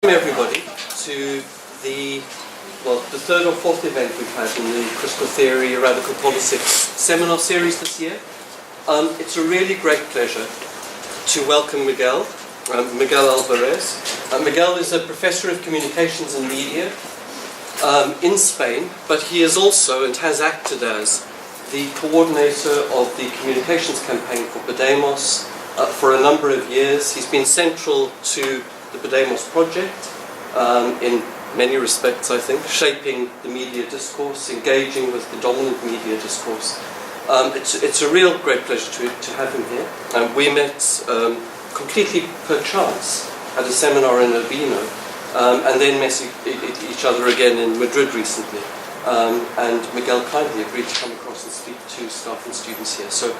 Everybody to the third or fourth event we've had in the Critical Theory Radical Politics seminar series this year. It's a really great pleasure to welcome Miguel Alvarez. Miguel is a professor of communications and media in Spain, but he is also and has acted as the coordinator of the communications campaign for PODEMOS for a number of years. He's been central to the PODEMOS project in many respects, I think, shaping the media discourse, engaging with the dominant media discourse. It's a real great pleasure to have him here. We met completely per chance at a seminar in Urbino, and then met each other again in Madrid recently. And Miguel kindly agreed to come across and speak to staff and students here. So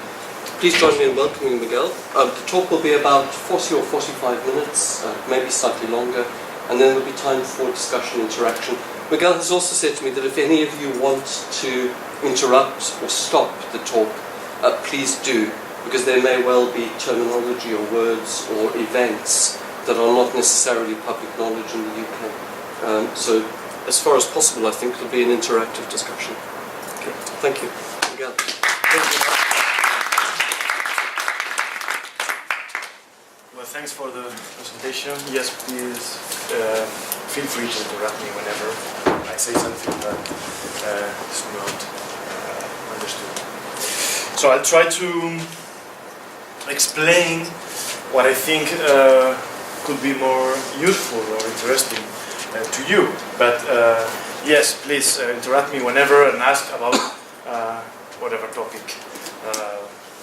please join me in welcoming Miguel. The talk will be about 40 or 45 minutes, maybe slightly longer, and then there will be time for discussion, interaction. Miguel has also said to me that if any of you want to interrupt or stop the talk, please do, because there may well be terminology or words or events that are not necessarily public knowledge in the UK. So as far as possible, I think it'll be an interactive discussion. Okay, thank you. Miguel. Thank you. Well, thanks for the presentation. Yes, please feel free to interrupt me whenever I say something that is not understood. So I'll try to explain what I think could be more useful or interesting to you. But yes, please interrupt me whenever and ask about whatever topic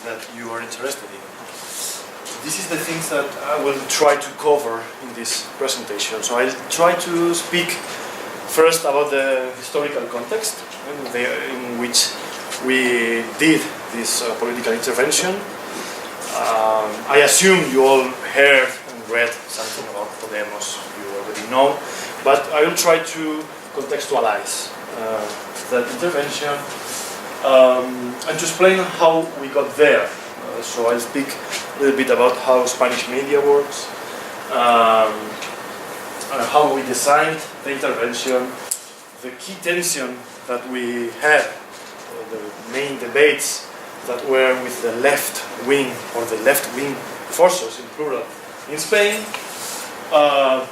that you are interested in. This is the things that I will try to cover in this presentation. So I'll try to speak first about the historical context in which we did this political intervention. I assume you all heard and read something about PODEMOS, you already know, but I will try to contextualize that intervention and to explain how we got there. So I'll speak a little bit about how Spanish media works, how we designed the intervention, the key tension that we had, the main debates that were with the left wing or the left-wing forces in plural in Spain,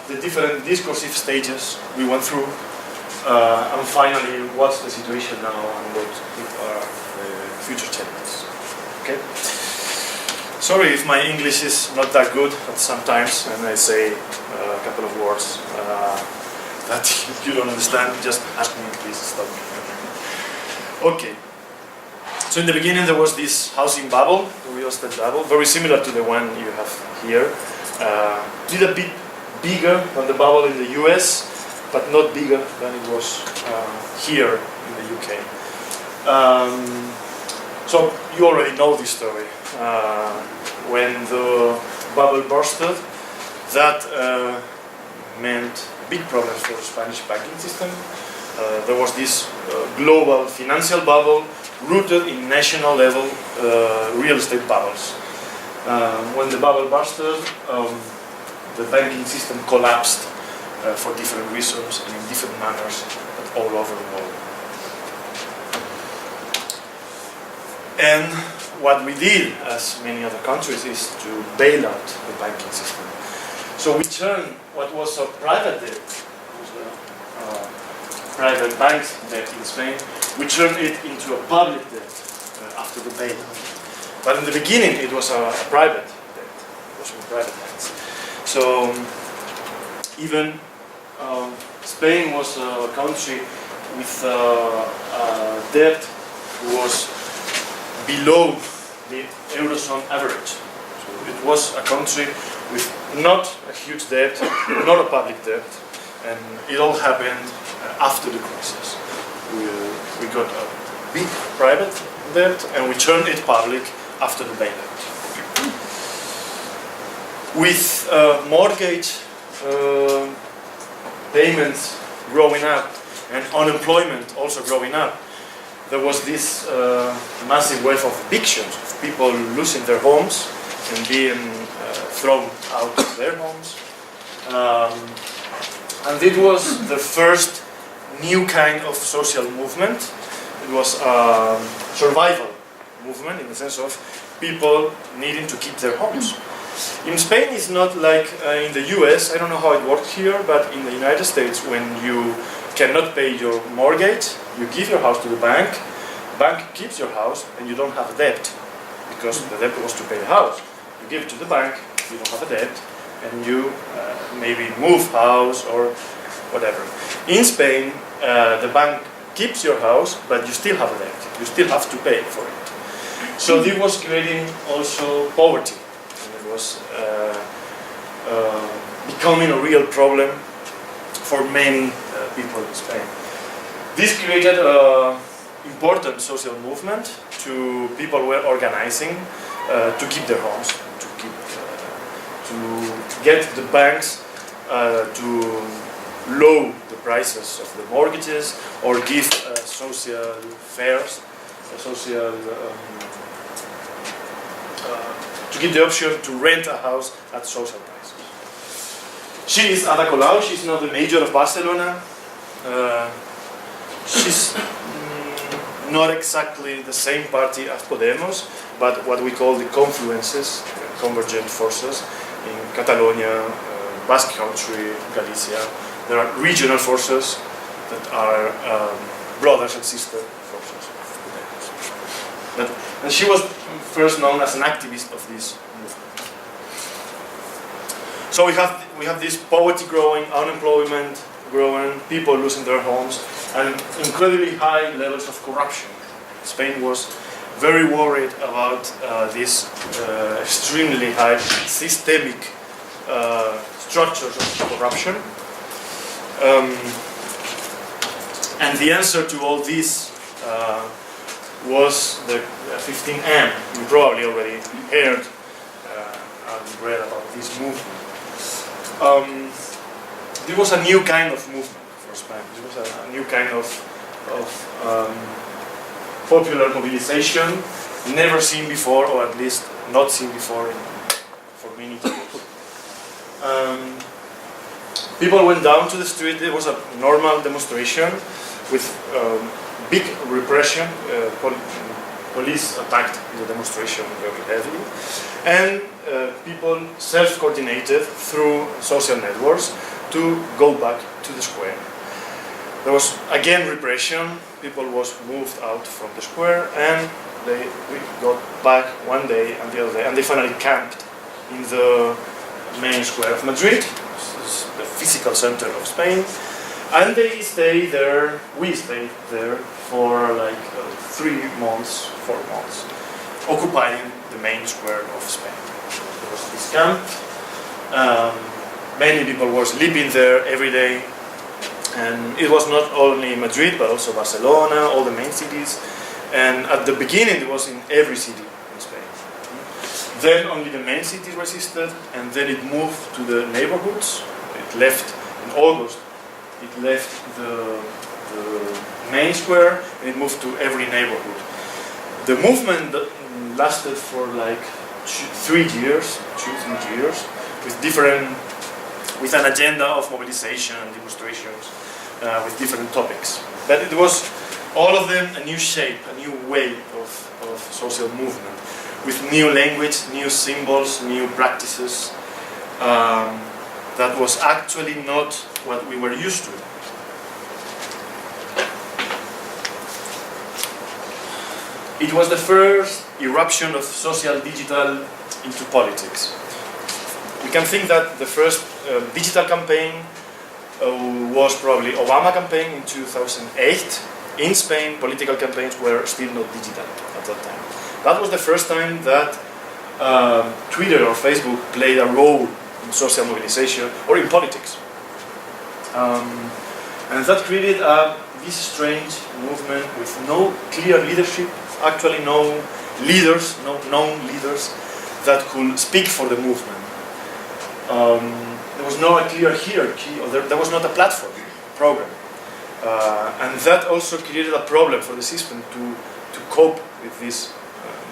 the different discursive stages we went through, and finally what's the situation now and what are the future challenges. Okay. Sorry if my English is not that good at sometimes, and I say a couple of words that you don't understand. Just ask me, please stop me. Okay. So in the beginning there was this housing bubble, the real estate bubble, very similar to the one you have here. A little bit bigger than the bubble in the US, but not bigger than it was here in the UK. So you already know this story. When the bubble bursted, that meant big problems for the Spanish banking system. There was this global financial bubble rooted in national level real estate bubbles. When the bubble bursted, the banking system collapsed for different reasons and in different manners all over the world. And what we did, as many other countries, is to bail out the banking system. So we turned what was a private debt, private banks debt in Spain, we turned it into a public debt after the bailout. But in the beginning it was a private debt, it was from private banks. So even Spain was a country with a debt was below the Eurozone average. So it was a country with not a huge debt, not a public debt, and it all happened after the crisis. We got a big private debt and we turned it public after the bailout. With mortgage payments growing up and unemployment also growing up, there was this massive wave of evictions, of people losing their homes and being thrown out of their homes. And it was the first new kind of social movement. It was a survival movement in the sense of people needing to keep their homes. In Spain, it's not like in the US. I don't know how it works here, but in the United States, when you cannot pay your mortgage, you give your house to the bank keeps your house, and you don't have a debt, because the debt was to pay the house. You give it to the bank, you don't have a debt, and you maybe move house or whatever. In Spain, the bank keeps your house, but you still have a debt. You still have to pay for it. So this was creating also poverty. And it was becoming a real problem for many people in Spain. This created an important social movement. To people were organizing to keep their homes, to get the banks to lower the prices of the mortgages, or give social fares, to give the option to rent a house at social prices. She is Ada Colau. She's now the mayor of Barcelona. She's not exactly the same party as Podemos, but what we call the confluences, convergent forces in Catalonia, Basque Country, Galicia. There are regional forces that are brothers and sister forces of Podemos. And she was first known as an activist of this movement. So we have this poverty growing, unemployment growing, people losing their homes, and incredibly high levels of corruption. Spain was very worried about these extremely high systemic structures of corruption. And the answer to all this was the 15M. You probably already heard and read about this movement. It was a new kind of movement for Spain. It was a new kind of popular mobilization, never seen before, or at least not seen before for many years. People went down to the street. It was a normal demonstration with big repression. Police attacked the demonstration very heavily, and people self-coordinated through social networks to go back to the square. There was again repression. People was moved out from the square, and we got back one day and the other day, and they finally camped in the main square of Madrid, the physical center of Spain, and they stayed there. We stayed there for like 3 months, 4 months, occupying the main square of Spain. There was this camp. Many people were sleeping there every day, and it was not only Madrid but also Barcelona, all the main cities. And at the beginning, it was in every city in Spain. Then only the main cities resisted, and then it moved to the neighborhoods. It left in August. It left the main square, and it moved to every neighborhood. The movement lasted for like 3 years, 2-3 years, with an agenda of mobilization and demonstrations, with different topics. But it was all of them a new shape, a new way of social movement, with new language, new symbols, new practices. That was actually not what we were used to. It was the first eruption of social digital into politics. We can think that the first digital campaign was probably Obama campaign in 2008. In Spain, political campaigns were still not digital at that time. That was the first time that Twitter or Facebook played a role in social mobilization or in politics. And that created this strange movement with no clear leadership, actually no leaders, no known leaders that could speak for the movement. There was no clear hierarchy, or there was not a platform program. And that also created a problem for the system to cope with this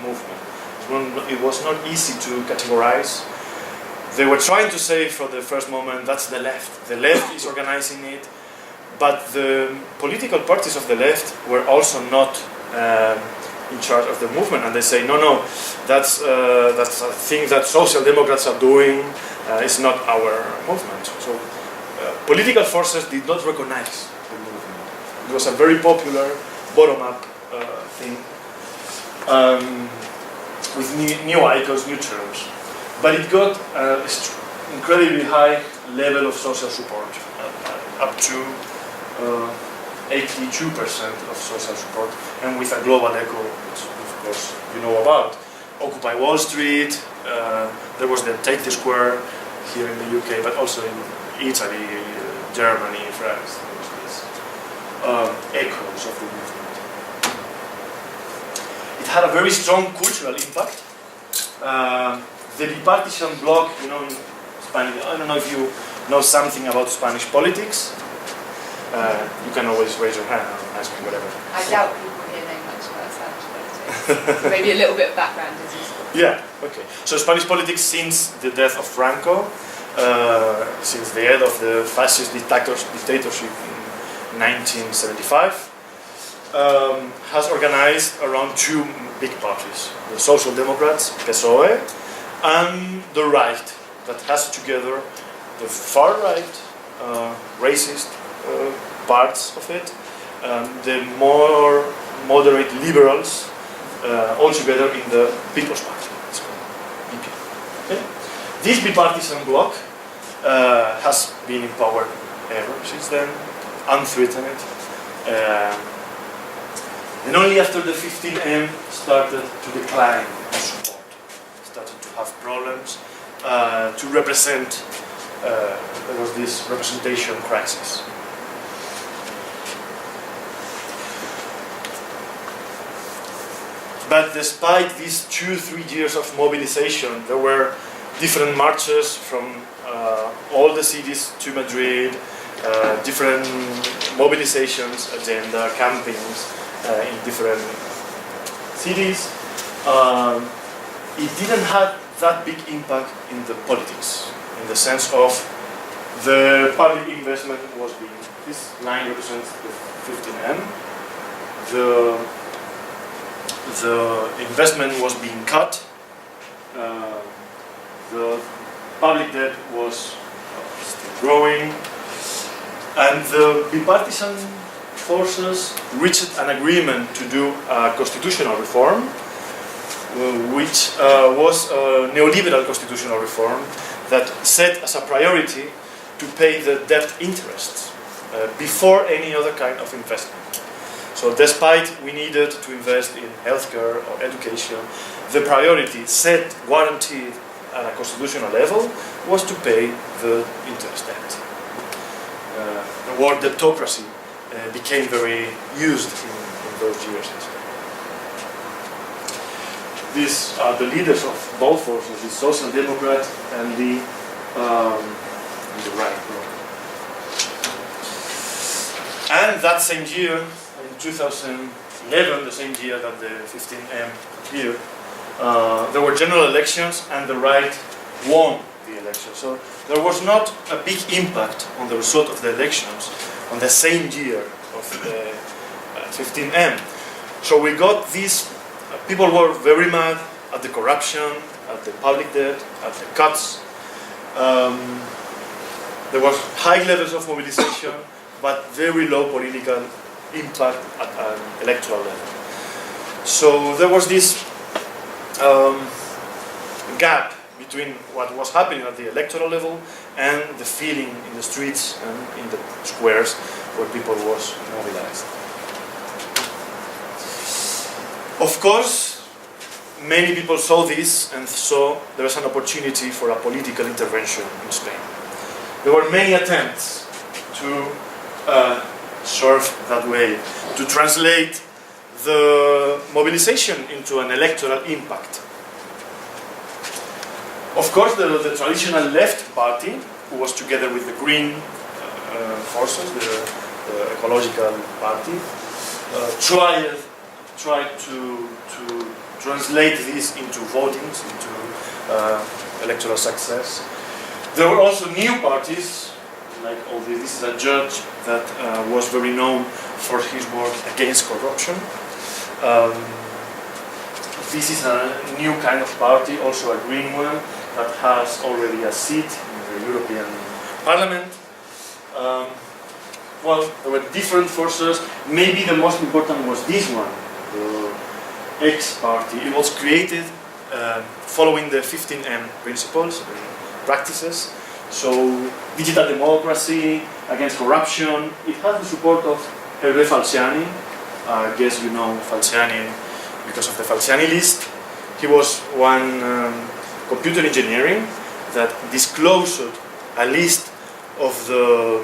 movement. It was not easy to categorize. They were trying to say for the first moment, that's the left. The left is organizing it, but the political parties of the left were also not in charge of the movement, and they say, no, that's a thing that social democrats are doing. It's not our movement. So political forces did not recognize the movement. It was a very popular bottom-up thing with new icons, new terms. But it got an incredibly high level of social support, up to 82% of social support, and with a global echo, which of course you know about. Occupy Wall Street, there was the Take the Square here in the UK, but also in Italy, Germany, France. There was this echoes of the movement. It had a very strong cultural impact. The bipartisan bloc, you know, in Spanish, I don't know if you know something about Spanish politics. You can always raise your hand and ask me whatever. I doubt people here know much about Spanish politics. Maybe a little bit of background is useful. Yeah, okay. So Spanish politics since the death of Franco, since the end of the fascist dictatorship in 1975, has organized around two big parties, the Social Democrats, PSOE, and the right, that has together the far right, racist parts of it, the more moderate liberals, all together in the People's Party. It's called BP. Okay? This bipartisan bloc has been in power ever since then, unthreatened. And only after the 15M started to decline in support, started to have problems to represent, there was this representation crisis. But despite these 2-3 years of mobilization, there were different marches from all the cities to Madrid, different mobilizations, agenda, campaigns in different cities. It didn't have that big impact in the politics, in the sense of the public investment was being, this line represents the 15M, the investment was being cut, the public debt was still growing, and the bipartisan forces reached an agreement to do a constitutional reform, which was a neoliberal constitutional reform that set as a priority to pay the debt interests before any other kind of investment. So despite we needed to invest in healthcare or education, the priority set, guaranteed at a constitutional level, was to pay the interest debt. The word debtocracy became very used in those years. These are the leaders of both forces, the Social Democrat and the right bloc. And that same year, in 2011, the same year that the 15M appeared, there were general elections and the right won the election. So there was not a big impact on the result of the elections on the same year of the 15M. So we got these, people were very mad at the corruption, at the public debt, at the cuts. There was high levels of mobilization, but very low political impact at an electoral level. So there was this gap between what was happening at the electoral level and the feeling in the streets and in the squares where people was mobilized. Of course, many people saw this and saw there was an opportunity for a political intervention in Spain. There were many attempts to serve that way, to translate the mobilization into an electoral impact. Of course, the traditional left party, who was together with the green forces, the ecological party, tried to translate this into votings, into electoral success. There were also new parties, like all this. This is a judge that was very known for his work against corruption. This is a new kind of party, also a green one, that has already a seat in the European Parliament. Well, there were different forces. Maybe the most important was this one, the X party. It was created following the 15M principles and practices. So, digital democracy, against corruption. It had the support of Hervé Falciani. I guess you know Falciani because of the Falciani list. He was one computer engineering that disclosed a list of the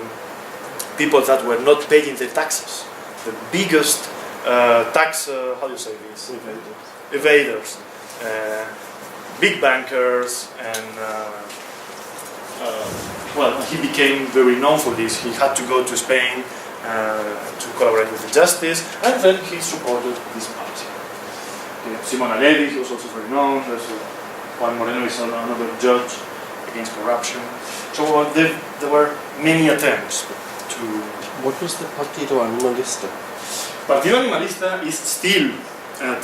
people that were not paying the taxes. The biggest tax, how do you say this? Evaders. Big bankers, and well, he became very known for this. He had to go to Spain to collaborate with the justice, and then he supported this party. Simon Alevi, he was also very known. There's Juan Moreno is another judge against corruption. So there were many attempts to... What was the Partido Animalista? Partido Animalista is still an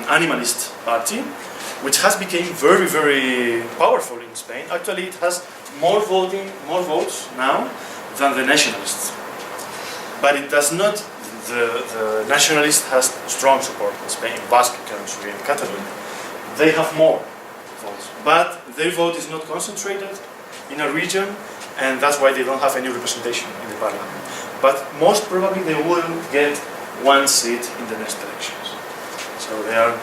animalist party, which has become very, very powerful in Spain. Actually, it has more votes now than the nationalists. But it does not. The nationalist has strong support in Spain, Basque country, and Catalonia. They have more votes, but their vote is not concentrated in a region, and that's why they don't have any representation in the parliament. But most probably they will get one seat in the next elections. So they are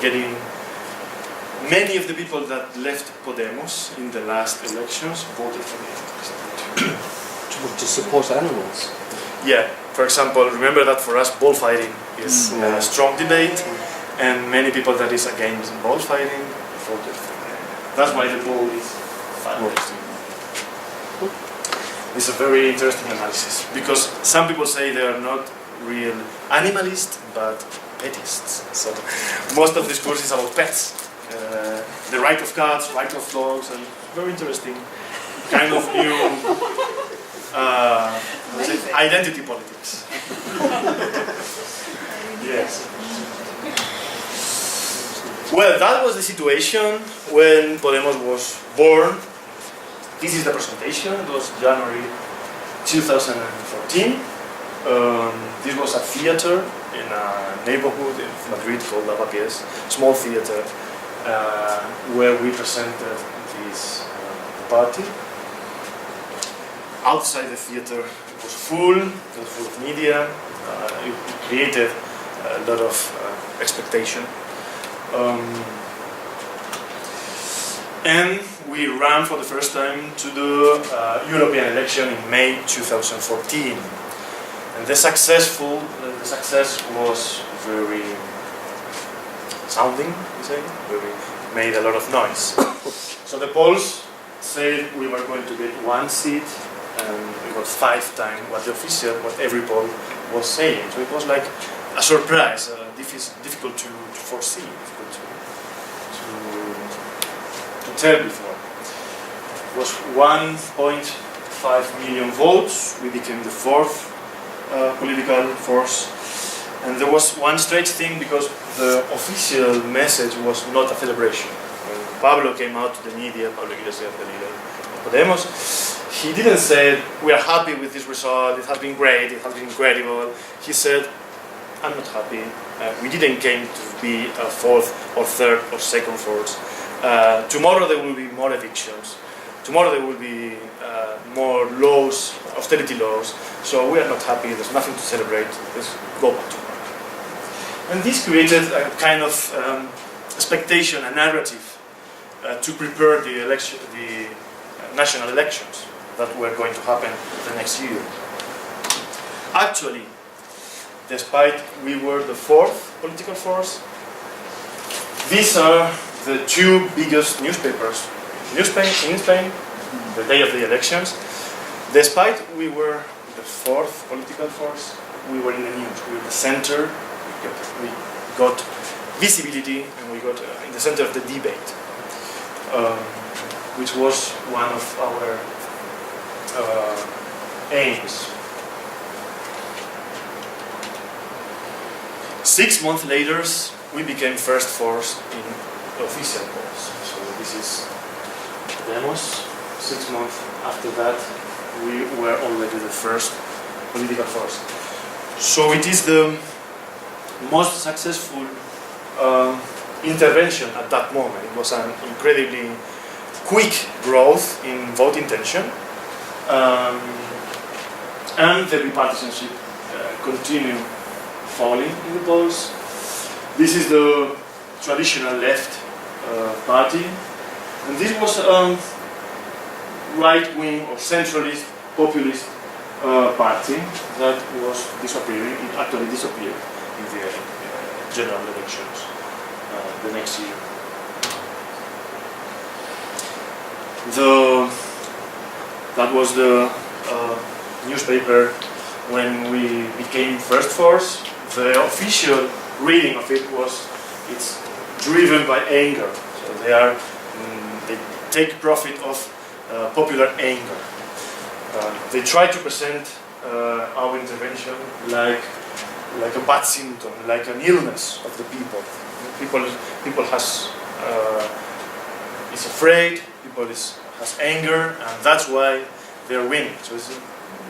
getting. Many of the people that left Podemos in the last elections voted for the To support animals. Yeah, for example, remember that for us bullfighting is a strong debate, and many people that is against bullfighting voted for it. That's why the bull is fantastic. It's a very interesting analysis, because some people say they are not real animalists, but petists. So most of this course is about pets. The right of cats, right of dogs, and very interesting kind of new identity politics. Yes. Well, that was the situation when Podemos was born. This is the presentation. It was January 2014. This was a theater in a neighborhood in Madrid called Lavapiés, small theater. Where we presented this party. Outside the theater it was full of media. It created a lot of expectation. And we ran for the first time to the European election in May 2014. And the success was very sounding, you say, made a lot of noise. So the polls said we were going to get one seat, and it was 5 times what every poll was saying. So it was like a surprise, difficult to foresee, difficult to tell before. It was 1.5 million votes. We became the 4th political force. And there was one strange thing, because the official message was not a celebration. When Pablo came out to the media, Pablo Iglesias, the leader of Podemos, he didn't say, we are happy with this result, it has been great, it has been incredible. He said, I'm not happy. We didn't came to be a 4th or 3rd or 2nd force. Tomorrow there will be more evictions. Tomorrow there will be more laws, austerity laws. So we are not happy, there's nothing to celebrate, let's go back to work. And this created a kind of expectation, a narrative to prepare the national elections that were going to happen the next year. Actually, despite we were the 4th political force, these are the 2 biggest newspapers in Spain, the day of the elections. Despite we were the 4th political force, we were in the news, we were in the center. We got visibility, and we got in the center of the debate. which was one of our aims. 6 months later, we became first force in official polls. So this is PODEMOS. 6 months after that, we were already the first political force. So it is the most successful intervention at that moment. It was an incredibly quick growth in vote intention, and the bipartisanship continued falling in the polls. This is the traditional left party, and this was right-wing or centralist, populist party that was disappearing. It actually disappeared in the general elections the next year. That was the newspaper when we became first force. The official reading of it was it's driven by anger. So they take profit of popular anger. They try to present our intervention like a bad symptom, like an illness of the people. People is afraid. People has anger, and that's why they're winning. So it's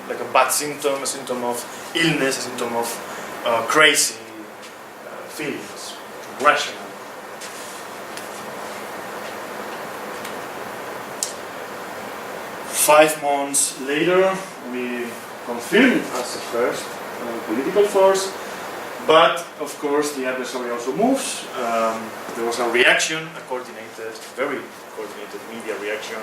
like a bad symptom, a symptom of illness, a symptom of crazy feelings, rational. Five months later, we confirmed as a first political force, but of course the adversary also moves. There was a reaction, a coordinated, very coordinated media reaction,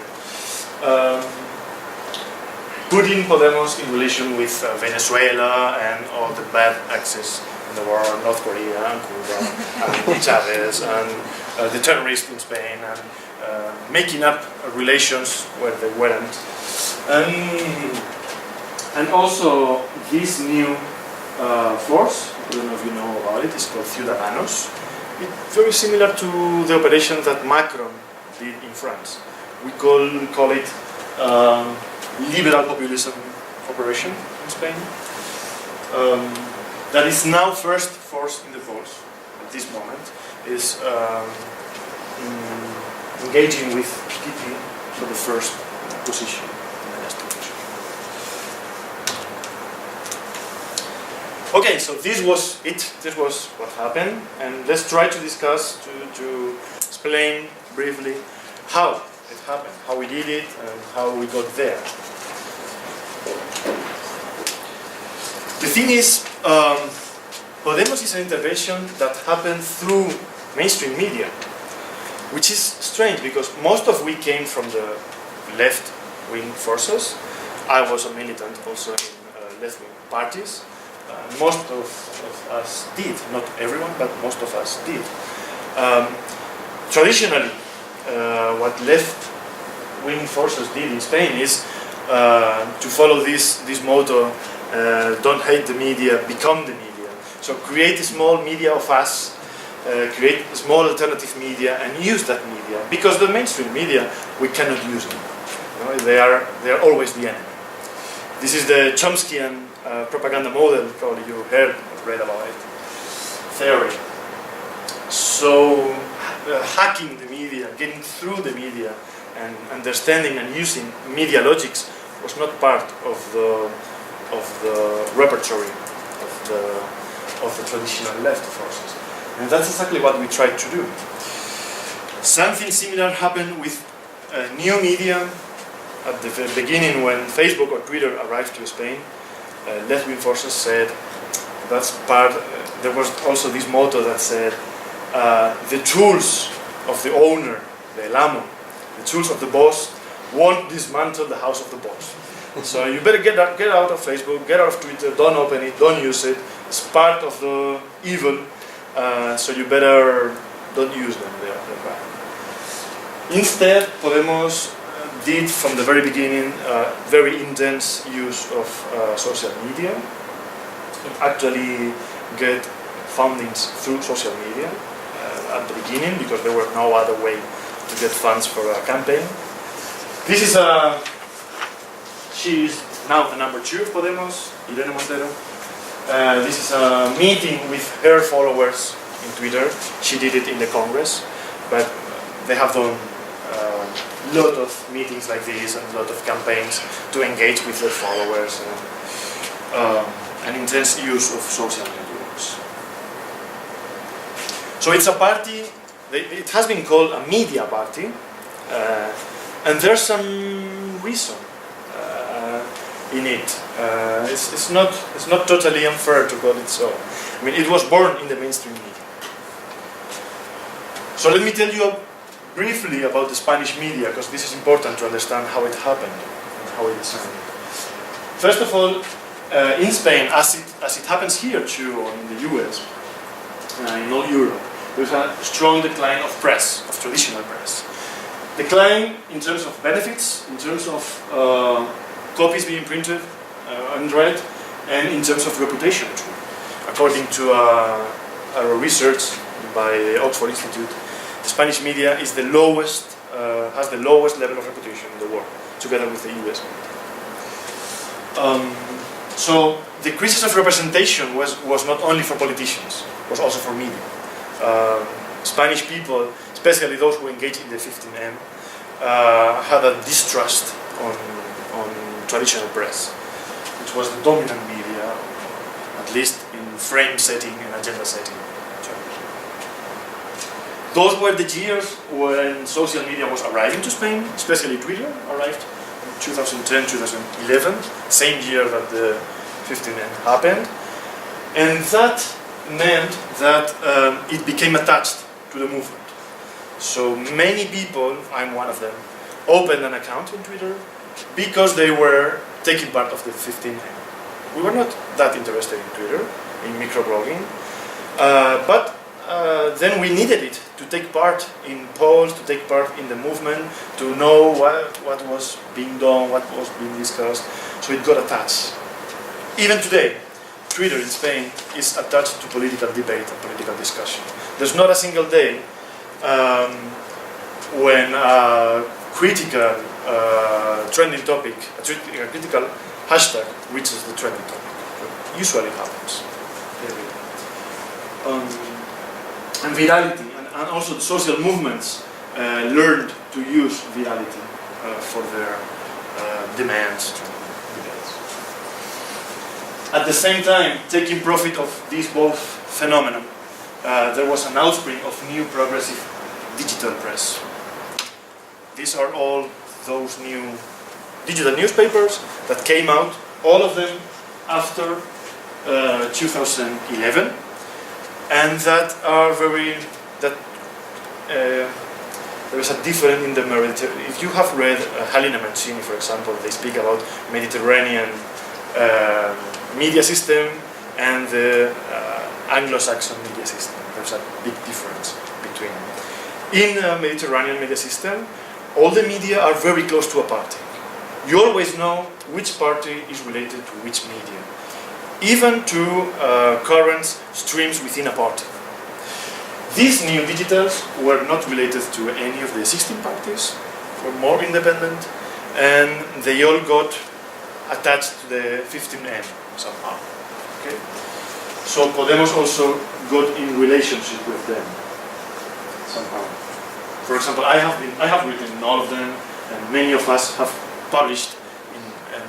putting PODEMOS in relation with Venezuela and all the bad access in the world, North Korea and Cuba and Chavez and the terrorists in Spain, and making up relations where they weren't. And also this new force, I don't know if you know about it, it's called Ciudadanos. It's very similar to the operation that Macron did in France. We call it liberal populism operation in Spain. That is now first force in the polls at this moment, is engaging with PP for the first position in the next election. Okay, so this was it. This was what happened, and let's try to discuss, to explain briefly how it happened, how we did it, and how we got there. The thing is, PODEMOS is an intervention that happened through mainstream media, which is strange because most of we came from the left-wing forces. I was a militant also in left-wing parties. Most of us did, not everyone, but most of us did. Traditionally, what left-wing forces did in Spain is to follow this motto, don't hate the media, become the media. So create a small media of us, create a small alternative media and use that media. Because the mainstream media, we cannot use them. You know, they are always the enemy. This is the Chomskyan propaganda model, probably you heard or read about it, theory. So hacking the media, getting through the media and understanding and using media logics was not part of the repertoire of the traditional left forces. And that's exactly what we tried to do. Something similar happened with new media at the beginning when Facebook or Twitter arrived to Spain. Left-wing forces said, that's part, there was also this motto that said, the tools of the owner, the el amo, the tools of the boss won't dismantle the house of the boss. So you better get out of Facebook, get out of Twitter, don't open it, don't use it. It's part of the evil, so you better don't use them. They're bad. Instead, PODEMOS did from the very beginning very intense use of social media. It actually get fundings through social media at the beginning because there were no other way to get funds for a campaign. This is she is now the number 2 of Podemos, Irene Montero. This is a meeting with her followers in Twitter. She did it in the Congress, but they have done a lot of meetings like this and a lot of campaigns to engage with their followers and an intense use of social networks. So it's a party, it has been called a media party, and there's some reason in it. It's not totally unfair to call it so. I mean, it was born in the mainstream media. So let me tell you briefly about the Spanish media, because this is important to understand how it happened and how it started. First of all, in Spain, as it happens here too, or in the US, in all Europe, there's a strong decline of press, of traditional press. Decline in terms of benefits, in terms of copies being printed and read, and in terms of reputation too. According to a research by the Oxford Institute, the Spanish media is the lowest, has the lowest level of reputation in the world, together with the US media. So the crisis of representation was not only for politicians, was also for media. Spanish people, especially those who engage in the 15M, had a distrust on traditional press, which was the dominant media, at least in frame setting and agenda setting. Those were the years when social media was arriving to Spain, especially Twitter arrived in 2010, 2011, same year that the 15M happened. And that meant that it became attached to the movement. So many people, I'm one of them, opened an account on Twitter because they were taking part of the 15M. We were not that interested in Twitter, in microblogging, but then we needed it to take part in polls, to take part in the movement, to know what was being done, what was being discussed, so it got attached. Even today, Twitter in Spain is attached to political debate and political discussion. There's not a single day when a critical trending topic, a critical hashtag reaches the trending topic. It usually happens. And virality, and also the social movements learned to use virality for their demands. At the same time, taking profit of these both phenomena, there was an outspring of new progressive digital press. These are all those new digital newspapers that came out, all of them after 2011, and that are there is a difference in the Mediterranean. If you have read Halina Mancini, for example, they speak about Mediterranean media system and the Anglo-Saxon media system. There's a big difference between. In the Mediterranean media system, all the media are very close to a party. You always know which party is related to which media, even to current streams within a party. These new digitals were not related to any of the existing parties, were more independent, and they all got attached to the 15M somehow. Okay? So Podemos also got in relationship with them somehow. For example, I have written in all of them, and many of us have published in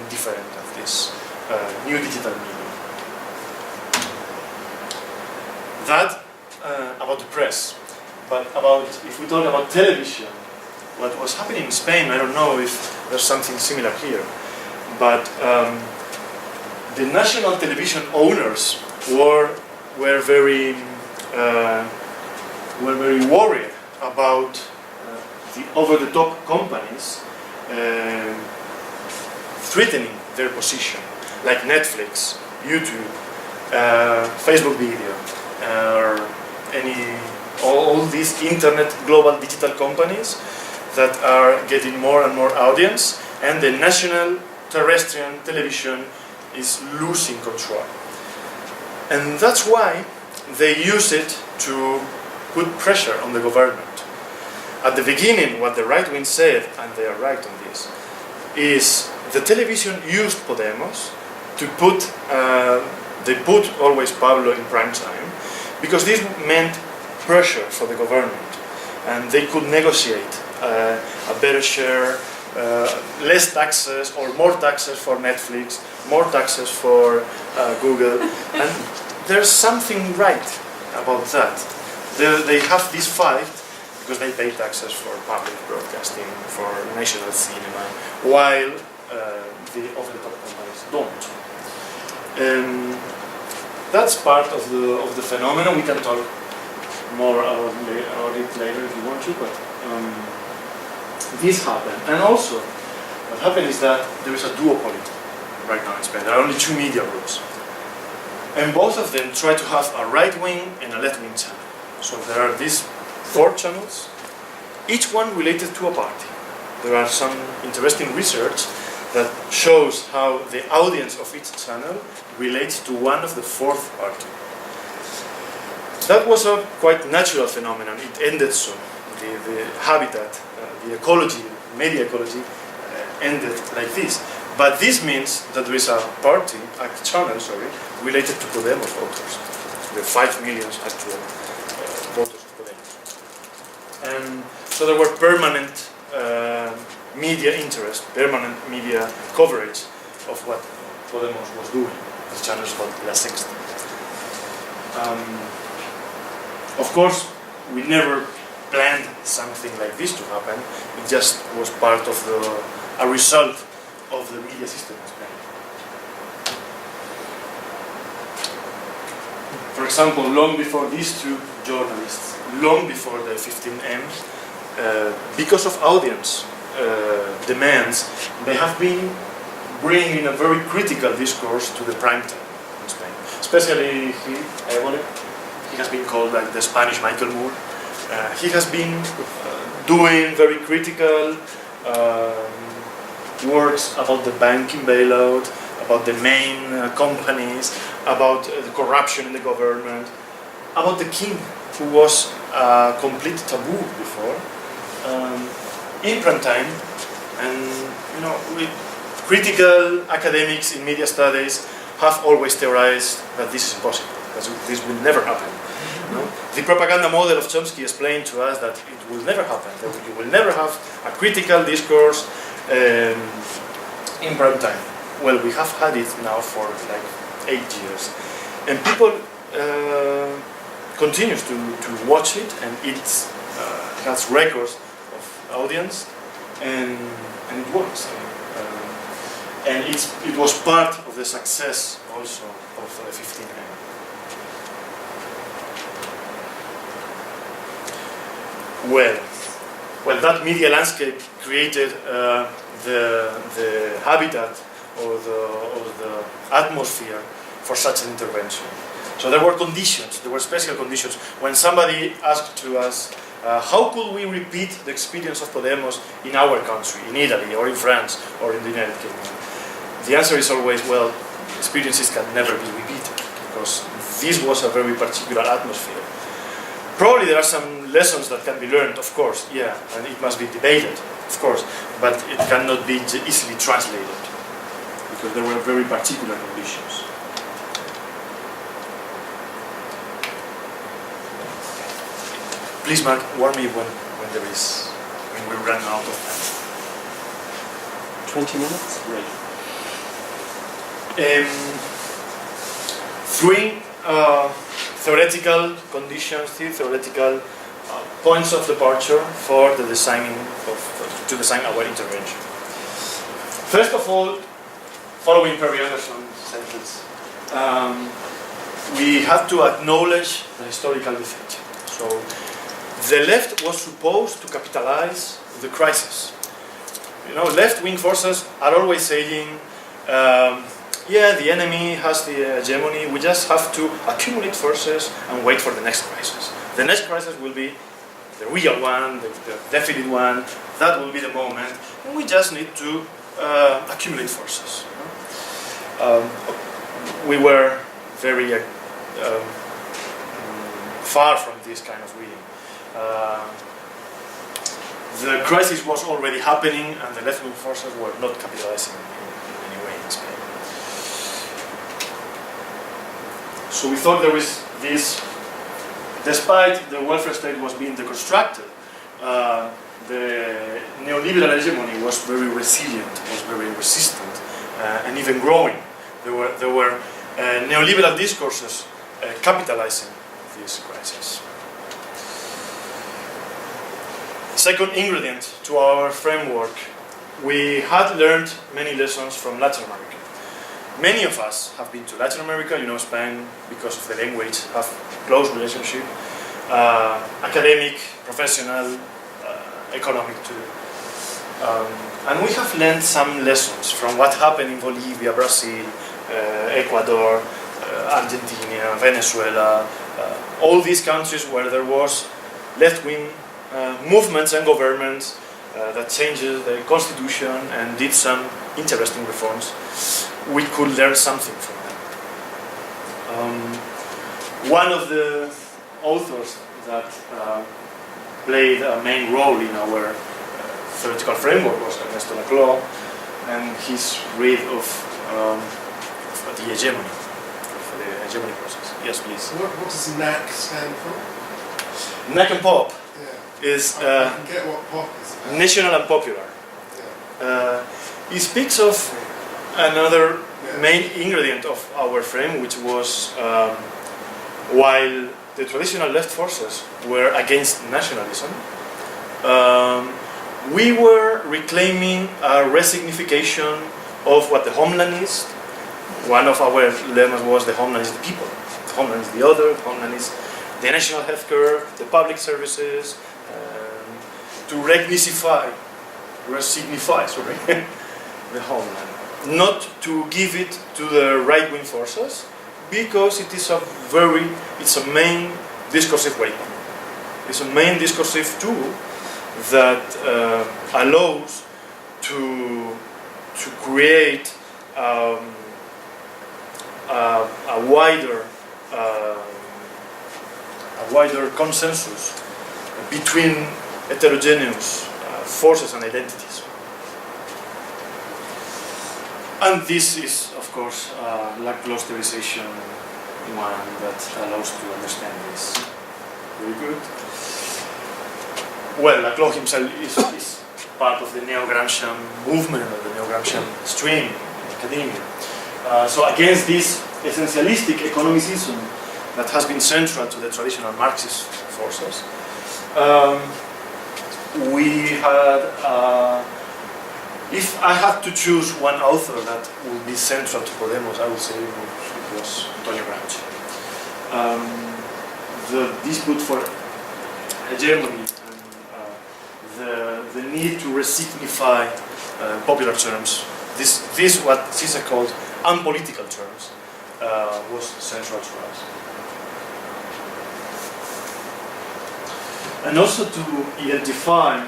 different of these new digital media. That about the press, but if we talk about television, what was happening in Spain, I don't know if there's something similar here, but the national television owners were very worried about the over-the-top companies threatening their position, like Netflix, YouTube, Facebook video, or all these internet global digital companies that are getting more and more audience, and the national terrestrial television is losing control. And that's why they use it to put pressure on the government. At the beginning, what the right wing said, and they are right on this, is the television used Podemos to put, they put always Pablo in prime time, because this meant pressure for the government, and they could negotiate a better share, less taxes or more taxes for Netflix, more taxes for Google, and there's something right about that. They have this fight because they pay taxes for public broadcasting, for national cinema, while the over-the-top companies don't. That's part of the phenomenon. We can talk more about it later if you want to, but this happened. And also, what happened is that there is a duopoly right now in Spain. There are only two media groups. And both of them try to have a right-wing and a left-wing channel. So there are these 4 channels, each one related to a party. There are some interesting research that shows how the audience of each channel relates to one of the 4th party. That was a quite natural phenomenon. It ended soon. The habitat, the ecology, media ecology, ended like this. But this means that there is a party, a channel, related to Podemos voters. The 5 million actual voters of Podemos. And so there were permanent media interest, permanent media coverage of what Podemos was doing. The channel is called La Sexta. Of course, we never planned something like this to happen. It just was part of a result of the media system in Spain. For example, long before these 2 journalists, long before the 15M, because of audience demands, they have been bringing a very critical discourse to the prime time in Spain. Especially Alvarez. He has been called like the Spanish Michael Moore. He has been doing very critical works about the banking bailout, about the main companies, about the corruption in the government, about the king, who was a complete taboo before, in prime time. And critical academics in media studies have always theorized that this is impossible, that this will never happen. The propaganda model of Chomsky explained to us that it will never happen, that you will never have a critical discourse in prime time. Well, we have had it now for like 8 years, and people continues to watch it, and it has records of audience, and it works. And it was part of the success also of the 15M. Well, that media landscape created the habitat or the atmosphere for such an intervention. So there were conditions, there were special conditions. When somebody asked to us, how could we repeat the experience of Podemos in our country, in Italy, or in France, or in the United Kingdom? The answer is always, well, experiences can never be repeated, because this was a very particular atmosphere. Probably there are some lessons that can be learned, of course, yeah, and it must be debated, of course, but it cannot be easily translated, because there were very particular conditions. Please, Mark, warn me when we run out of time. 20 minutes? Great. 3 theoretical conditions, 3 theoretical points of departure for the designing to design our intervention. First of all, following Perry Anderson's sentence, we have to acknowledge the historical defeat. So the left was supposed to capitalize the crisis. Left-wing forces are always saying, yeah, the enemy has the hegemony, we just have to accumulate forces and wait for the next crisis. The next crisis will be the real one, the definite one, that will be the moment, and we just need to accumulate forces. We were very far from this kind of reading. the crisis was already happening and the left-wing forces were not capitalizing in any way in Spain. So we thought there was this, despite the welfare state was being deconstructed, the neoliberal hegemony was very resilient, was very resistant, and even growing. There were neoliberal discourses capitalizing this crisis. Second ingredient to our framework, we had learned many lessons from Latin America. Many of us have been to Latin America, you know, Spain, because of the language, have close relationship, academic, professional, economic too. And we have learned some lessons from what happened in Bolivia, Brazil, Ecuador, Argentina, Venezuela, all these countries where there was left-wing movements and governments that changed the constitution and did some interesting reforms. We could learn something from them. One of the authors that played a main role in our theoretical framework was Ernesto Laclau, and his read of the hegemony, of the hegemony process. Yes, please. What does NAC stand for? NAC and POP Yeah. is I can get what POP is about. national and popular. Yeah. It speaks of another Yeah. main ingredient of our frame, which was while the traditional left forces were against nationalism, we were reclaiming a resignification of what the homeland is. One of our lemmas was the homeland is the people, the homeland is the other, the homeland is the national healthcare, the public services, to resignify the homeland. Not to give it to the right-wing forces, because it is it's a main discursive weapon. It's a main discursive tool that allows to create a wider consensus between heterogeneous forces and identities. And this is, of course, Laclausterization, one that allows to understand this. Very good. Well, Laclau himself is part of the Neo-Gramscian movement, or the Neo-Gramscian stream in academia. So against this essentialistic economicism that has been central to the traditional Marxist forces, we had, if I had to choose one author that would be central to Podemos, I would say it was Antonio Gramsci. The dispute for hegemony and the need to resignify popular terms, this what Cisa called unpolitical terms, was central to us. And also to identify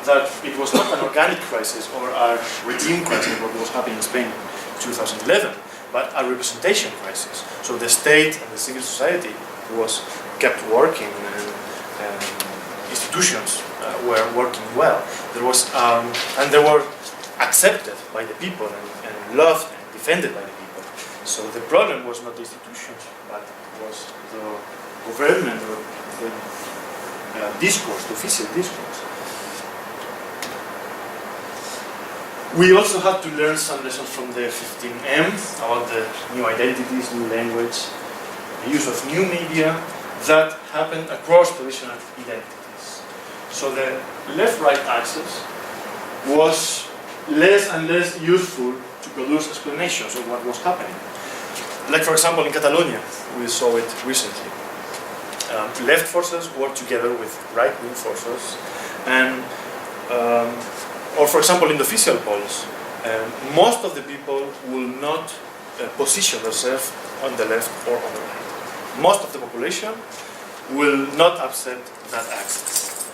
that it was not an organic crisis or a regime crisis, what was happening in Spain in 2011, but a representation crisis. So the state and the civil society kept working, and institutions were working well. There was, and they were accepted by the people and loved and defended by the people. So the problem was not the institutions, but was the government or the discourse, the official discourse. We also had to learn some lessons from the 15M about the new identities, new language, the use of new media that happened across traditional identities. So the left-right axis was less and less useful to produce explanations of what was happening. Like, for example, in Catalonia, we saw it recently. Left forces work together with right-wing forces, and or for example in the official polls, most of the people will not position themselves on the left or on the right. Most of the population will not accept that axis.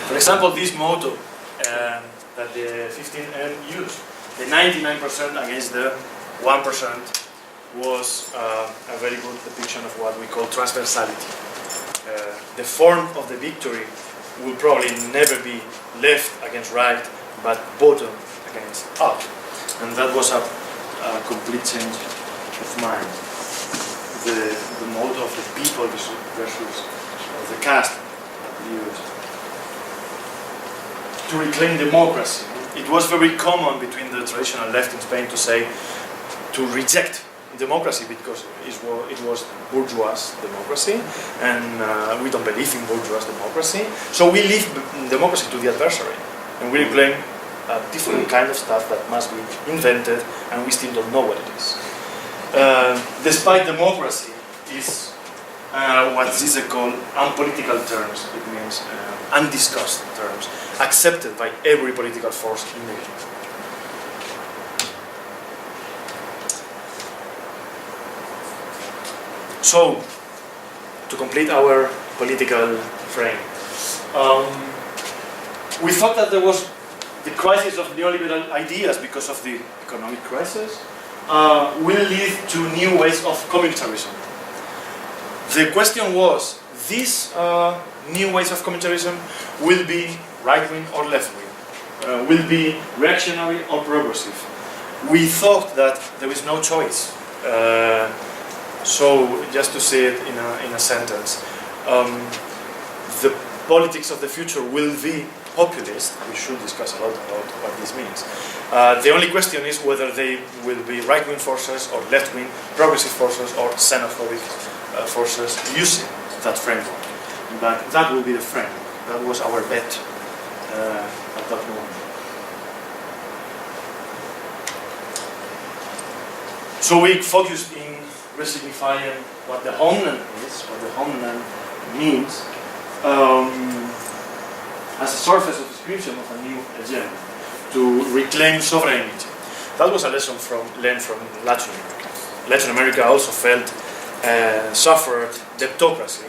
For example, this motto that the 15M used, the 99% against the 1%, was a very good depiction of what we call transversality. The form of the victory will probably never be left against right, but bottom against up. And that was a complete change of mind. The mode of the people versus the caste that we used. To reclaim democracy. It was very common between the traditional left in Spain to say, to reject democracy because it was bourgeois democracy, and we don't believe in bourgeois democracy. So we leave democracy to the adversary, and we reclaim a different kind of stuff that must be invented, and we still don't know what it is. Despite democracy is what Zizek called unpolitical terms. It means undiscussed terms, accepted by every political force in the game. So, to complete our political frame, we thought that there was the crisis of neoliberal ideas because of the economic crisis will lead to new ways of communitarism. The question was, these new ways of communitarism will be right-wing or left-wing, will be reactionary or progressive. We thought that there is no choice. So, just to say it in a sentence, the politics of the future will be populist. We should discuss a lot about what this means. The only question is whether they will be right-wing forces or left-wing progressive forces or xenophobic forces using that framework. But that will be the framework. That was our bet at that moment. So we focused in resignifying what the homeland is, what the homeland means, as a surface of description of a new agenda, to reclaim sovereignty. That was a lesson learned from Latin America. Latin America also suffered debtocracy,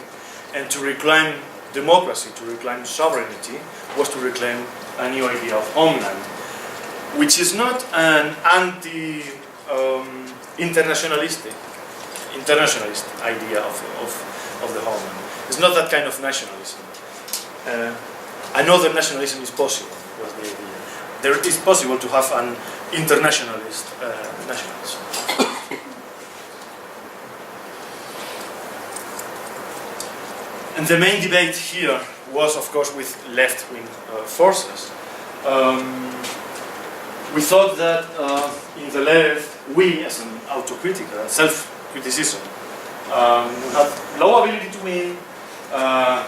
and to reclaim democracy, to reclaim sovereignty, was to reclaim a new idea of homeland, which is not an internationalist idea of the homeland. It's not that kind of nationalism. Another nationalism is possible, was the idea. There is possible to have an internationalist nationalism. And the main debate here was, of course, with left-wing forces. We thought that in the left, we, as an autocritical, self-criticism, have low ability to win.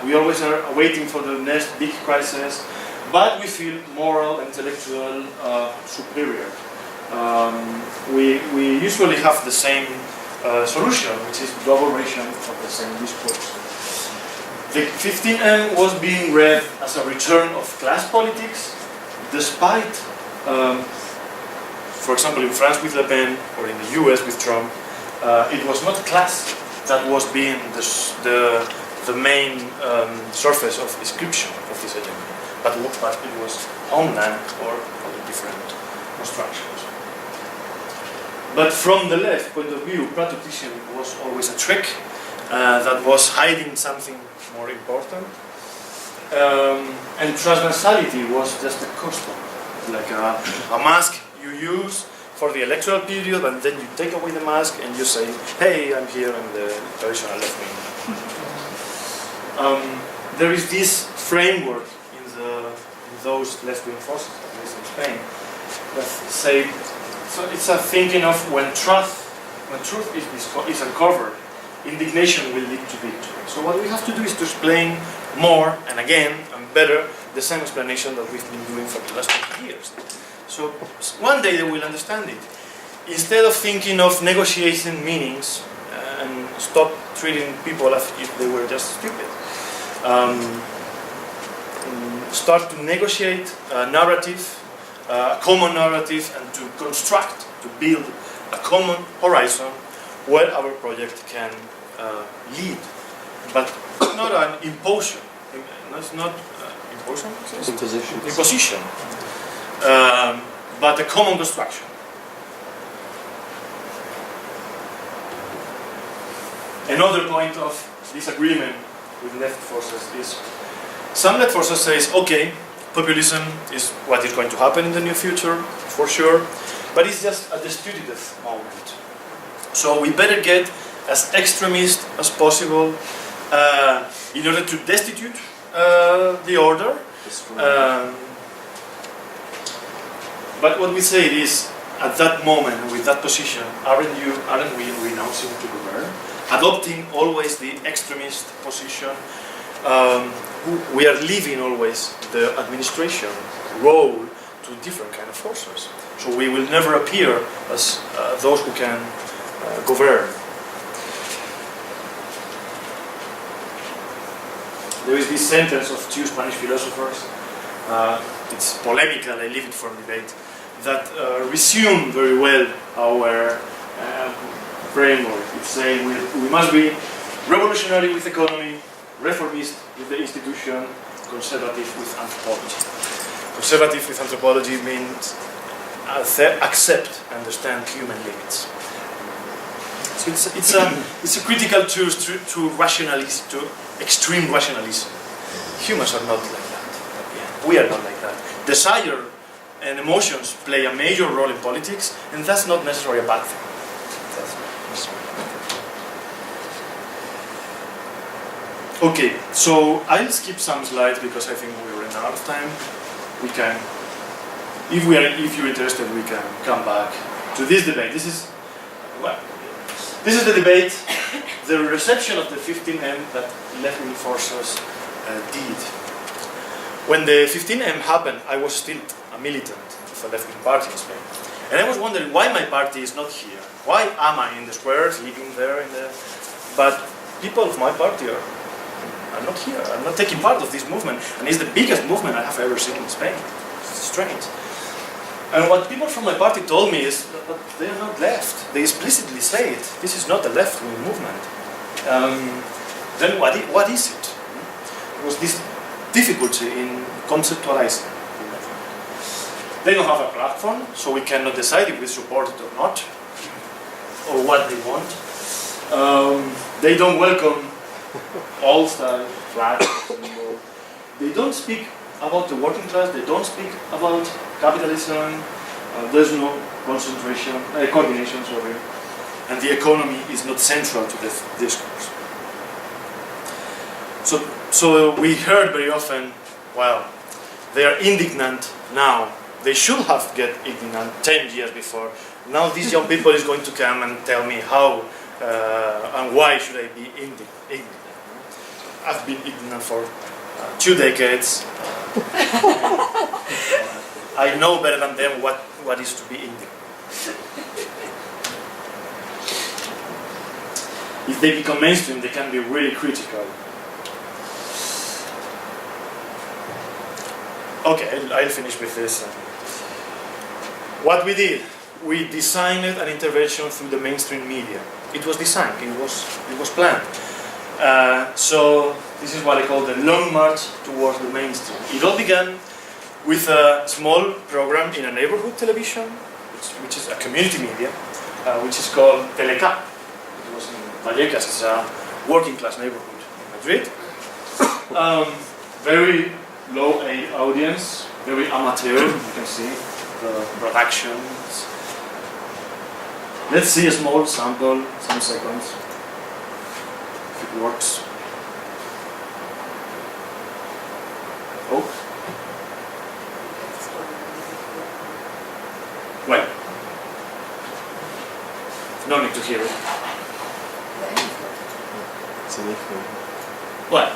We always are waiting for the next big crisis, but we feel moral, intellectual, superior. We usually have the same solution, which is elaboration of the same discourse. The 15M was being read as a return of class politics, despite, for example, in France with Le Pen, or in the US with Trump, it was not class that was being the main surface of description of this agenda, but it was homeland or other different constructions. But from the left point of view, patriotism was always a trick that was hiding something more important, and transversality was just a costume, like a mask you use for the electoral period, and then you take away the mask and you say, hey, I'm here in the traditional left wing. There is this framework in those left-wing forces, at least in Spain, that say, so it's a thinking of when truth is uncovered, indignation will lead to victory. So what we have to do is to explain more and again and better the same explanation that we've been doing for the last 20 years. So one day they will understand it. Instead of thinking of negotiating meanings and stop treating people as if they were just stupid, start to negotiate a narrative, a common narrative, and to construct, to build a common horizon where our project can lead, but not an imposition. It's not imposition, but a common construction. Another point of disagreement with left forces is some left forces says, okay, populism is what is going to happen in the near future, for sure, but it's just at the stupidest moment. So we better get as extremist as possible in order to destitute the order. But what we say is, at that moment, with that position, aren't we renouncing to govern? Adopting always the extremist position, we are leaving always the administration role to different kind of forces. So we will never appear as those who can govern. There is this sentence of two Spanish philosophers, it's polemical, I leave it for debate, that resume very well our framework. It's saying we must be revolutionary with economy, reformist with the institution, conservative with anthropology. Conservative with anthropology means accept, understand human limits. So it's a critical tool to rationalism, to extreme rationalism. Humans are not like that. We are not like that. Desire and emotions play a major role in politics, and that's not necessarily a bad thing. Okay, so I'll skip some slides because I think we're running out of time. We can, if you're interested, we can come back to this debate. This is the debate, the reception of the 15M that left-wing forces did. When the 15M happened, I was still a militant of a left-wing party in Spain. And I was wondering why my party is not here. Why am I in the squares, living there? But people of my party are not here. I'm not taking part of this movement. And it's the biggest movement I have ever seen in Spain. It's strange. And what people from my party told me is that they are not left. They explicitly say it. This is not a left-wing movement. Then what is it? There was this difficulty in conceptualizing. They don't have a platform, so we cannot decide if we support it or not, or what they want. They don't welcome all-style flags. They don't speak about the working class. They don't speak about capitalism. There's no coordination, and the economy is not central to this discourse. So we heard very often, well, they are indignant now. They should have get indignant 10 years before. Now these young people is going to come and tell me how and why should I be indignant. I've been ignorant for 2 decades. I know better than them what is to be ignorant. If they become mainstream, they can be really critical. Okay, I'll finish with this. What we did, we designed an intervention through the mainstream media. It was designed, it was planned. So this is what I call the long march towards the mainstream. It all began with a small program in a neighborhood television, which is a community media, which is called Teleca. It was in Vallecas, it's a working class neighborhood in Madrid. Very low audience, very amateur, you can see the productions. Let's see a small sample, some seconds, if it works. Oh. Well, no need to hear it. Well,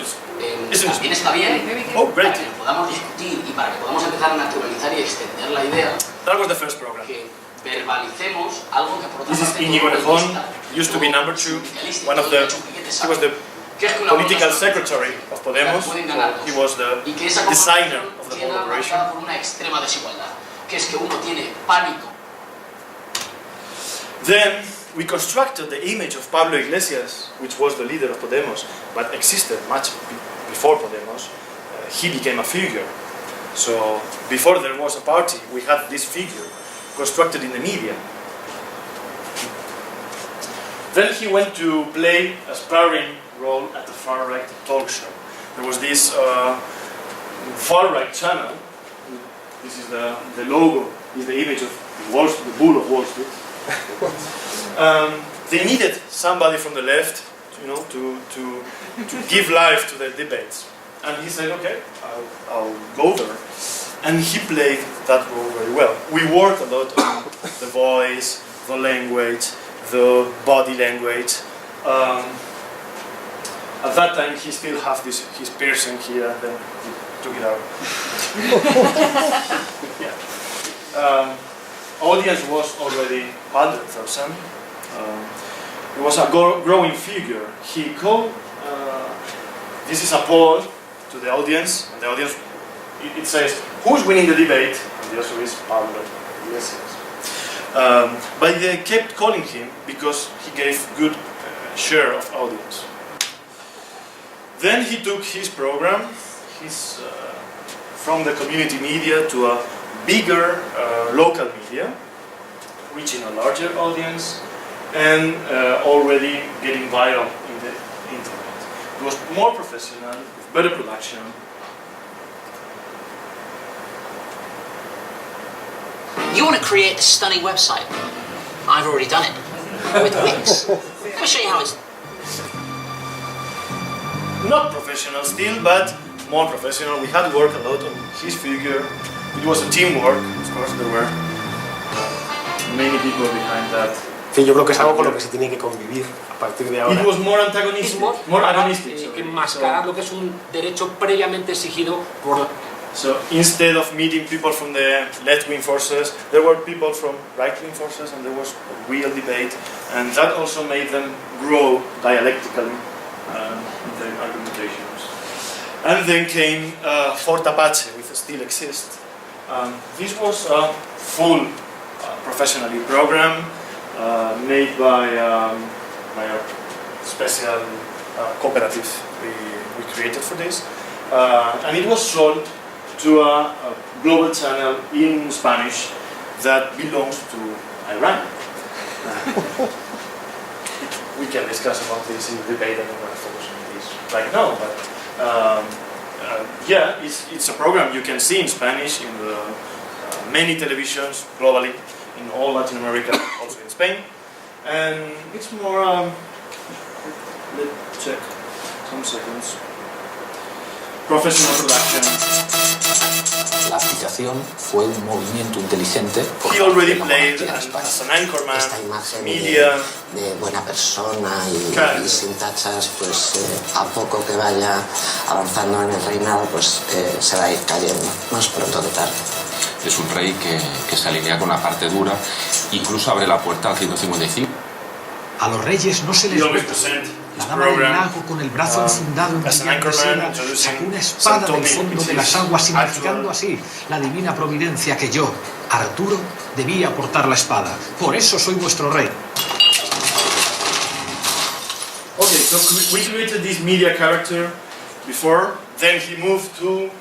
también está bien Oh, great. para que lo podamos discutir y para que podamos empezar a naturalizar y extender la idea That was the first program. que verbalicemos algo que por otra This is parte Íñigo todo Errejón, comunista, used to be number 2, socialista, one of todo the, hecho un piquete he sabe, was the que es que una political cosa secretary of Podemos, pueden ganar dos, he was the y que esa designer conversación of the viene whole operation. marcada por una extrema desigualdad, que es que uno tiene pánico. Then we constructed the image of Pablo Iglesias, which was the leader of Podemos, but existed much before Podemos. He became a figure. So before there was a party, we had this figure constructed in the media. Then he went to play a sparring role at the far-right talk show. There was this far-right channel. This is the logo, is the image of the bull of Wall Street. They needed somebody from the left, to give life to the debates. And he said, okay, I'll go there. And he played that role very well. We worked a lot on the voice, the language, the body language. At that time, he still had his piercing here, and then he took it out. Yeah. Audience was already 100,000. It was a growing figure. He called, this is a poll to the audience, and the audience, it says, who's winning the debate? And the answer is Pablo. Yes. But they kept calling him because he gave good share of audience. Then he took his program, from the community media to a bigger local media, reaching a larger audience, and already getting viral in the internet. It was more professional, with better production. You want to create a stunning website? I've already done it with Wix. Let me show you how it's. Not professional still, but more professional. We had worked a lot on his figure. It was a teamwork. Of course, there were many people behind that. En fin, yo creo que es algo con lo que se tiene que convivir a partir de ahora. It was more antagonistic. More agonistic. Sorry. Enmascarar lo que es un derecho previamente exigido por. So instead of meeting people from the left-wing forces, there were people from right-wing forces, and there was a real debate, and that also made them grow dialectically in their argumentations. And then came Fort Apache, which still exists. This was a full professionally program made by a special cooperative we created for this, and it was sold to a global channel in Spanish that belongs to Iran. We can discuss about this in the debate. I don't want to focus on this right now, but yeah, it's a program you can see in Spanish in the many televisions globally, in all Latin America, also in Spain, and it's more. Let's check some seconds. Professional production. La aplicación fue un movimiento inteligente. He already played as an anchorman, esta imagen media. de buena persona Claro. y sin tachas, pues a poco que vaya avanzando en el reinado, pues se va a ir cayendo, más pronto que tarde. Es un rey que se alinea con la parte dura, incluso abre la puerta al 155. A los reyes no se les He always gusta. present La his dama del program lago con el brazo enfundado en as an brillante anchorman, seda introducing sacó una some espada del topic fondo which de las is aguas, significando actual. así la divina providencia que yo, Arturo, debía portar la espada. Por eso soy vuestro rey. Okay, so we created this media character before, then he moved to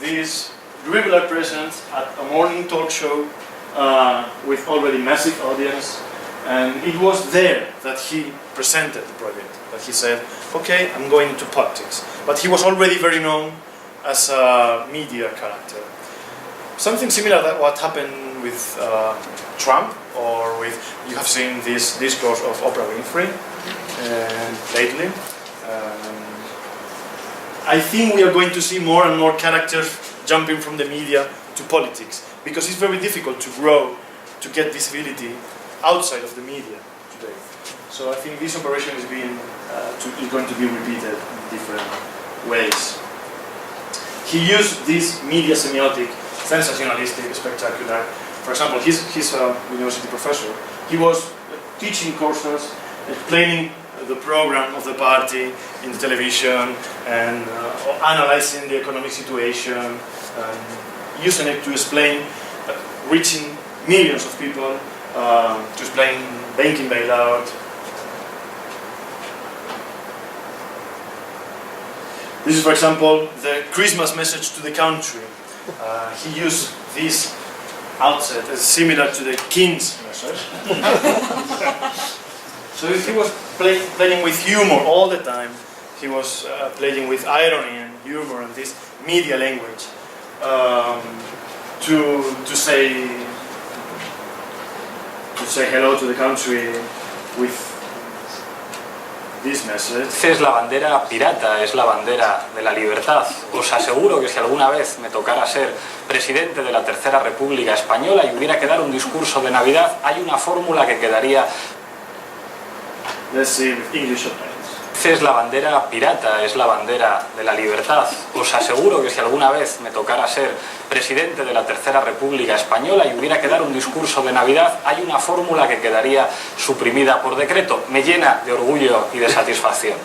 this regular presence at a morning talk show with already massive audience, and it was there that he presented the project, that he said, okay, I'm going into politics. But he was already very known as a media character. Something similar to what happened with Trump, or with, you have seen this discourse of Oprah Winfrey lately. I think we are going to see more and more characters jumping from the media to politics, because it's very difficult to grow, to get visibility outside of the media today. So I think this operation is going to be repeated in different ways. He used this media semiotic, sensationalistic, spectacular. For example, he's a university professor. He was teaching courses, explaining the program of the party in the television, and analyzing the economic situation, using it to explain, reaching millions of people, to explain banking bailout. This is, for example, the Christmas message to the country. He used this outset as similar to the king's message. So he was playing with humor all the time. He was playing with irony and humor and this media language to say hello to the country with this message. Es la bandera pirata, es la bandera de la libertad. Os aseguro que si alguna vez me tocara ser presidente de la Tercera República Española y hubiera que dar un discurso de Navidad, hay una fórmula que quedaría. Let's see with English. Es la bandera pirata, es la bandera de la libertad. Os aseguro que si alguna vez me tocara ser presidente de la Tercera República Española y hubiera que dar un discurso de Navidad, hay una fórmula que quedaría suprimida por decreto. Me llena de orgullo y de satisfacción.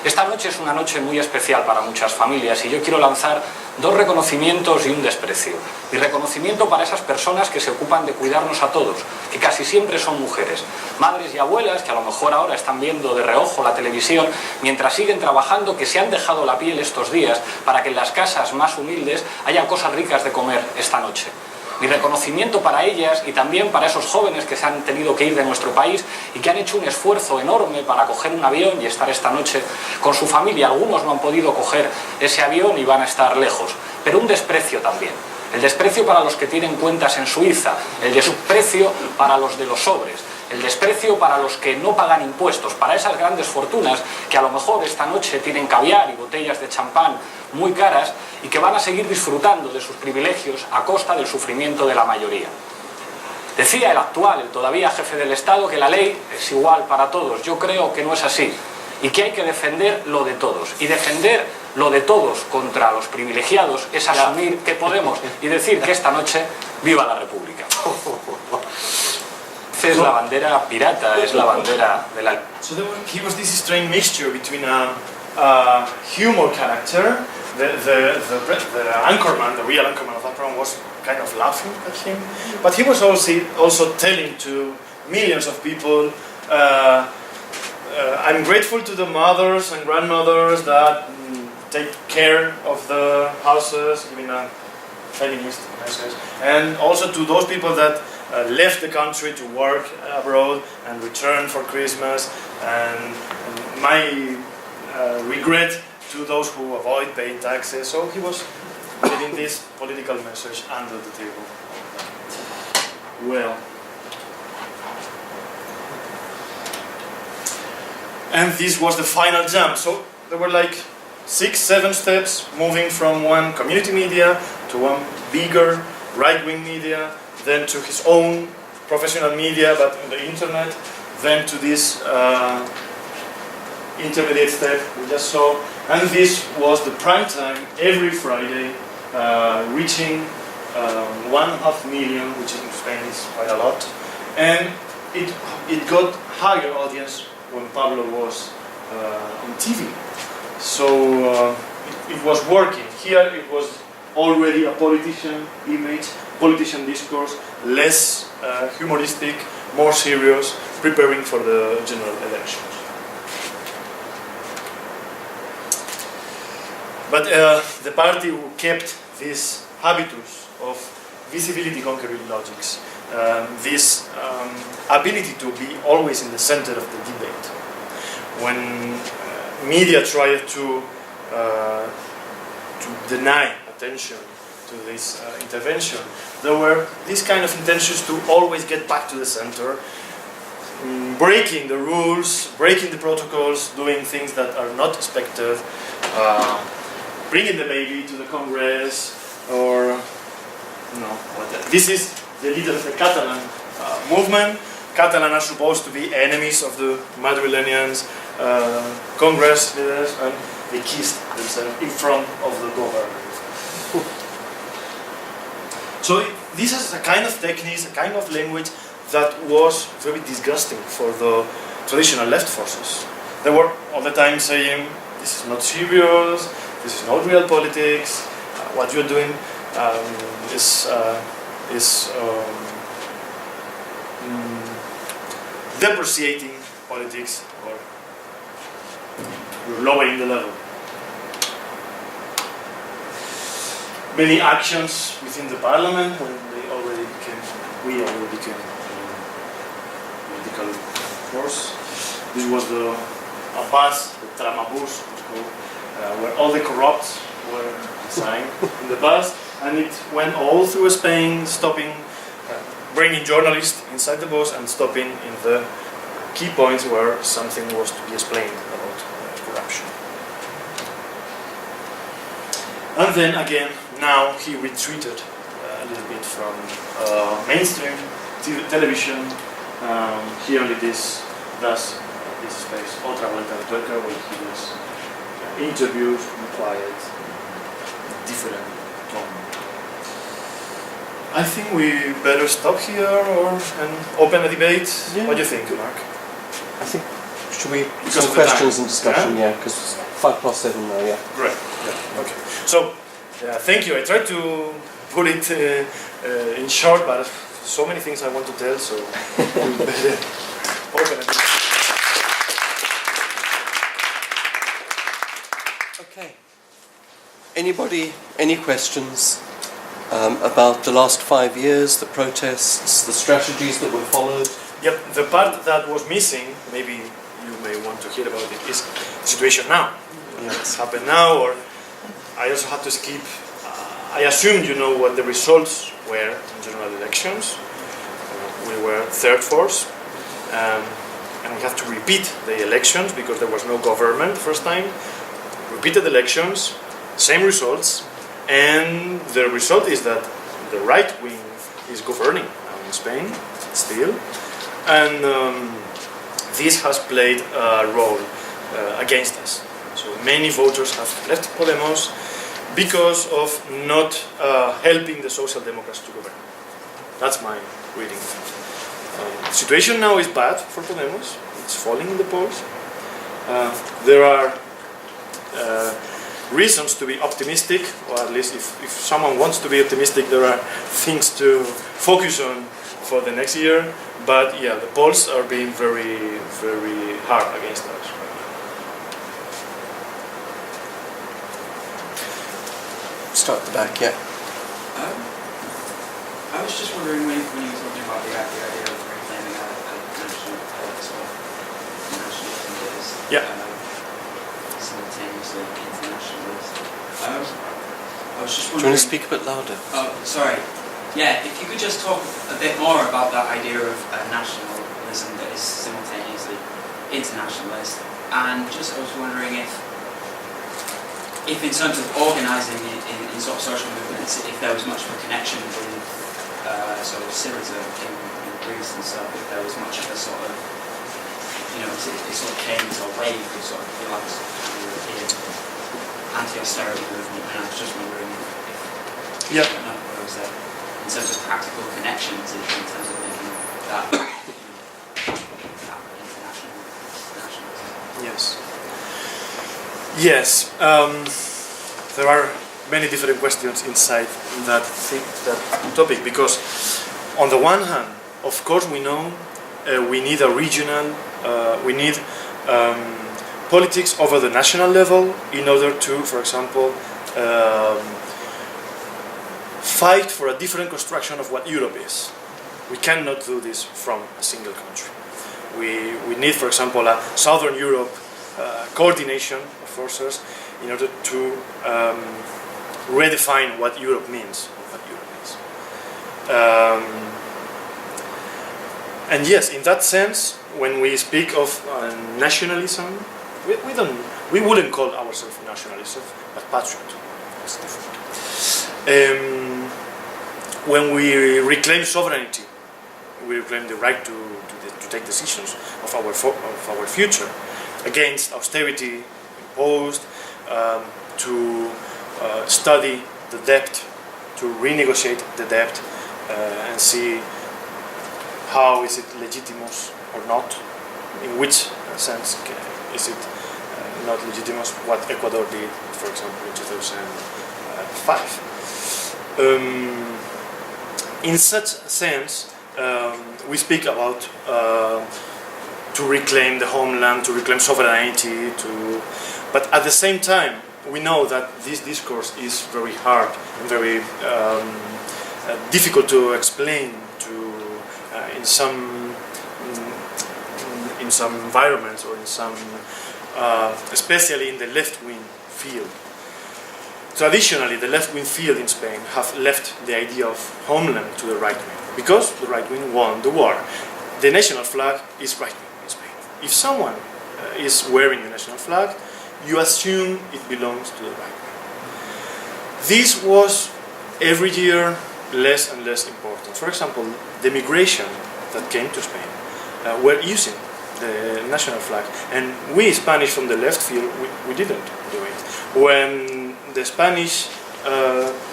Esta noche es una noche muy especial para muchas familias y yo quiero lanzar dos reconocimientos y un desprecio. Mi reconocimiento para esas personas que se ocupan de cuidarnos a todos, que casi siempre son mujeres, madres y abuelas que a lo mejor ahora están viendo de reojo la televisión mientras siguen trabajando, que se han dejado la piel estos días para que en las casas más humildes haya cosas ricas de comer esta noche. Mi reconocimiento para ellas y también para esos jóvenes que se han tenido que ir de nuestro país y que han hecho un esfuerzo enorme para coger un avión y estar esta noche con su familia. Algunos no han podido coger ese avión y van a estar lejos. Pero un desprecio también. El desprecio para los que tienen cuentas en Suiza, el desprecio para los de los sobres, el desprecio para los que no pagan impuestos, para esas grandes fortunas que a lo mejor esta noche tienen caviar y botellas de champán muy caras y que van a seguir disfrutando de sus privilegios a costa del sufrimiento de la mayoría. Decía el actual, el todavía jefe del Estado, que la ley es igual para todos. Yo creo que no es así y que hay que defender lo de todos. Y defender lo de todos contra los privilegiados es asumir que podemos y decir que esta noche viva la República. Es la bandera pirata, es la bandera de la... So he was this strange mixture between a humor character, the anchorman, the real anchorman of that program was kind of laughing at him, but he was also telling to millions of people, I'm grateful to the mothers and grandmothers that take care of the houses, giving a feminist message, and also to those people that left the country to work abroad and return for Christmas, and my regret to those who avoid paying taxes. So he was giving this political message under the table. Well, and this was the final jump. So there were like 6-7 steps moving from one community media to one bigger right-wing media, then to his own professional media but on the internet, then to this intermediate step we just saw, and this was the prime time every Friday, reaching 1.5 million, which in Spain is quite a lot, and it got higher audience when Pablo was on TV. So it was working. Here it was already a politician image, politician discourse, less humoristic, more serious, preparing for the general elections. But the party who kept this habitus of visibility conquering logics, this ability to be always in the center of the debate. When media tried to deny attention to this intervention, there were these kind of intentions to always get back to the center, breaking the rules, breaking the protocols, doing things that are not expected, bringing the baby to the Congress, or whatever. This is the leader of the Catalan movement. Catalan are supposed to be enemies of the Madrilenians, Congress leaders, and they kissed themselves in front of the government. So this is a kind of technique, a kind of language that was very disgusting for the traditional left forces. They were all the time saying, this is not serious, this is not real politics, what you're doing is depreciating politics, or you're lowering the level. Many actions within the parliament when we already became political force. This was the bus, the tramabús, where all the corrupts were assigned in the bus, and it went all through Spain, stopping, bringing journalists inside the bus and stopping in the key points where something was to be explained about corruption. And then again, now he retreated a little bit from mainstream television. He only does this space, Otra Vuelta de Tuerca, where he was interviewed, quiet, different tone. I think we better stop here and open a debate. Yeah. What do you think, Mark? I think, should we, Because some of the questions time. and discussion, yeah, because 7:05 now, yeah. Great. Yeah. Okay. So, thank you. I tried to put it in short, but so many things I want to tell, so we better open it. Okay. Anybody, any questions about the last 5 years, the protests, the strategies that were followed? Yep, the part that was missing, maybe you may want to hear about it, is the situation now. Yeah. It's happened now, or I also had to skip. I assumed you know what the results were in general elections. We were third force, and we had to repeat the elections because there was no government first time. Repeated elections, same results, and the result is that the right wing is governing now in Spain still, and this has played a role against us. So many voters have left Podemos because of not helping the Social Democrats to govern. That's my reading. The situation now is bad for Podemos. It's falling in the polls. There are reasons to be optimistic, or at least if someone wants to be optimistic, there are things to focus on for the next year. But yeah, the polls are being very, very hard against us. Start at the back, yeah. I was just wondering when you were talking about the idea of reclaiming a national sort of nationalism that is simultaneously internationalist. I was just Do you wondering. want to speak a bit louder? Oh, sorry. Yeah, if you could just talk a bit more about that idea of nationalism that is simultaneously internationalist, and just I was wondering if in terms of organising in sort of social movements, if there was much of a connection with sort of Syriza in Greece and stuff, if there was much of a sort of, you know, it sort of came into a wave of sort of the like European anti-austerity movement, and I was just wondering if I don't know what was there in terms of practical connections in terms of making that, that international nationalism. Yes. There are many different questions inside that topic, because on the one hand, of course, we know we need a regional, we need politics over the national level in order to, for example, fight for a different construction of what Europe is. We cannot do this from a single country. We need, for example, a Southern Europe coordination of forces in order to redefine what Europe means. And yes, in that sense, when we speak of nationalism, we wouldn't call ourselves nationalism, but patriot. It's different. When we reclaim sovereignty, we reclaim the right to take decisions of our future against austerity imposed, to study the debt, to renegotiate the debt, and see how is it legitimate or not, in which sense is it not legitimate, what Ecuador did, for example, in 2005. In such a sense, we speak about to reclaim the homeland, to reclaim sovereignty, but at the same time, we know that this discourse is very hard and very difficult to explain in some in some environments or in some, especially in the left-wing field. Traditionally, the left-wing field in Spain have left the idea of homeland to the right-wing because the right-wing won the war. The national flag is right-wing in Spain. If someone is wearing the national flag, you assume it belongs to the right-wing. This was every year less and less important. For example, the migration that came to Spain were using the national flag, and we Spanish from the left field, we didn't do it. When the Spanish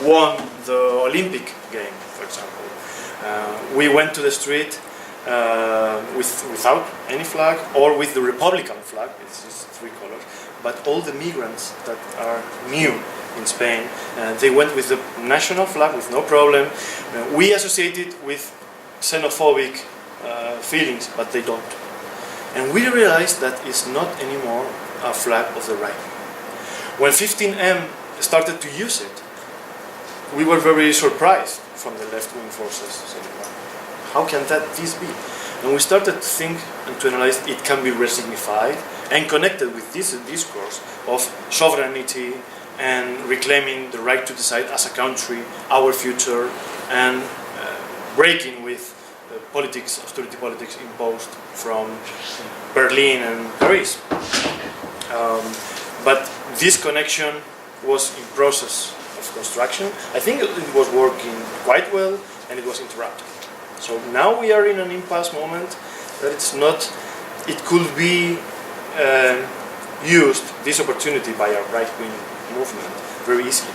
won the Olympic game, for example, we went to the street without any flag or with the Republican flag, it's 3 colors, but all the migrants that are new in Spain, they went with the national flag with no problem. We associate it with xenophobic feelings, but they don't. And we realized that it's not anymore a flag of the right. When 15M started to use it, we were very surprised from the left-wing forces. Saying, how can this be? And we started to think and to analyze it can be resignified and connected with this discourse of sovereignty and reclaiming the right to decide as a country our future and breaking with politics, austerity politics imposed from Berlin and Paris. But this connection was in process of construction. I think it was working quite well and it was interrupted. So now we are in an impasse moment that it's not, it could be used, this opportunity by a right-wing movement very easily.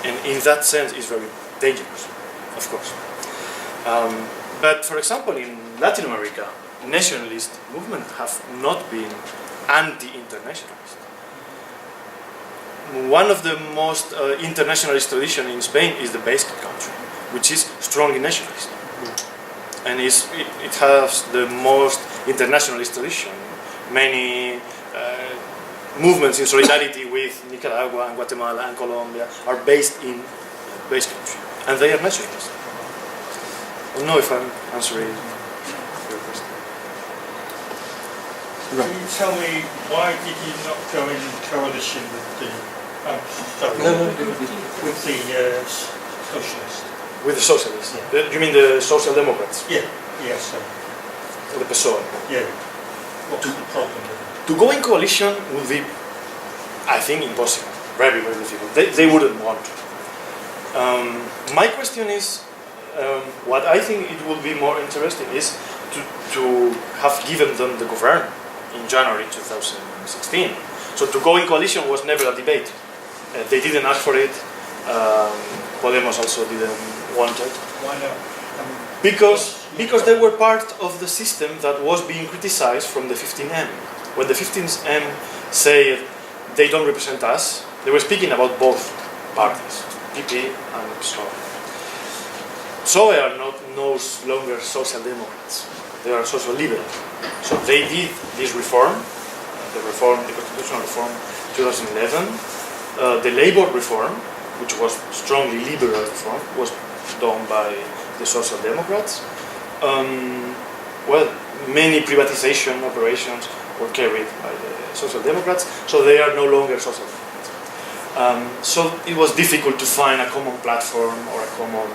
And in that sense it's very dangerous, of course. But for example, in Latin America, nationalist movements have not been anti-internationalist. One of the most internationalist traditions in Spain is the Basque country, which is strongly nationalist. And it has the most internationalist tradition. Many movements in solidarity with Nicaragua and Guatemala and Colombia are based in Basque country, and they are nationalist. I don't know if I'm answering your question. Can you tell me why did you not go in coalition with the with the socialists? With the socialists? Yeah. You mean the Social Democrats? Yeah. Yes. Or the PSOE? Yeah. What's the problem with it? To go in coalition would be, I think, impossible. Very, very difficult. They wouldn't want to. My question is, what I think it would be more interesting is to have given them the government in January 2016. So to go in coalition was never a debate. They didn't ask for it. PODEMOS also didn't want it. Why not? Because they were part of the system that was being criticized from the 15M. When the 15M said they don't represent us, they were speaking about both parties, PP and PSOE. PSOE are no longer social democrats. They are social liberal. So they did this reform, the constitutional reform 2011. The labor reform, which was strongly liberal reform, was done by the Social Democrats. Well, many privatization operations were carried by the Social Democrats, so they are no longer Social Democrats. So it was difficult to find a common platform or a common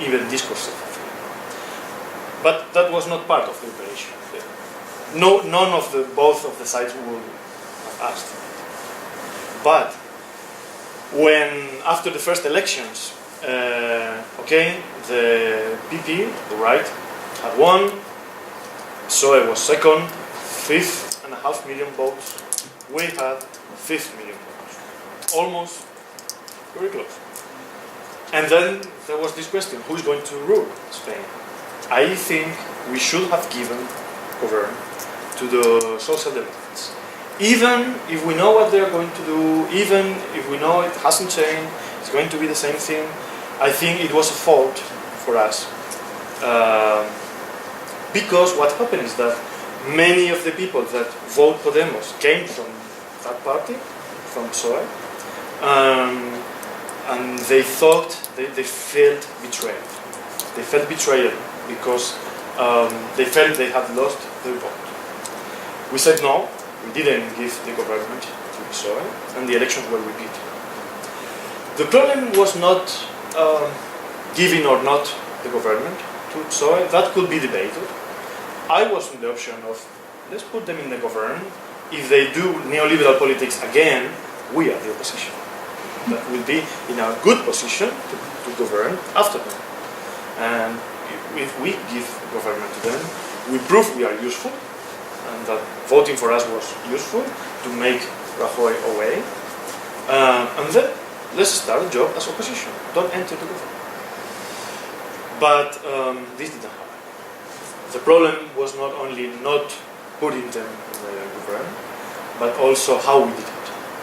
even discourse. But that was not part of the operation. None of both of the sides would have asked. But when after the first elections, the PP, the right, had won. PSOE was second, 5.5 million votes. We had 5 million votes. Almost very close. And then there was this question, who is going to rule Spain? I think we should have given govern to the Social Democrats. Even if we know what they're going to do, even if we know it hasn't changed, it's going to be the same thing, I think it was a fault for us. Because what happened is that many of the people that vote PODEMOS came from that party, from PSOE, and they thought, they felt betrayed. They felt betrayed because they felt they had lost their vote. We said no, we didn't give the government to PSOE, and the elections were repeated. The problem was not giving or not the government to PSOE. That could be debated. I was in the option of, let's put them in the government. If they do neoliberal politics again, we are the opposition. That will be in a good position to govern after them. And if we give government to them, we prove we are useful, and that voting for us was useful to make Rajoy away. And then let's start a job as opposition. Don't enter the government. But this didn't happen. The problem was not only not putting them in the government, but also how we did it.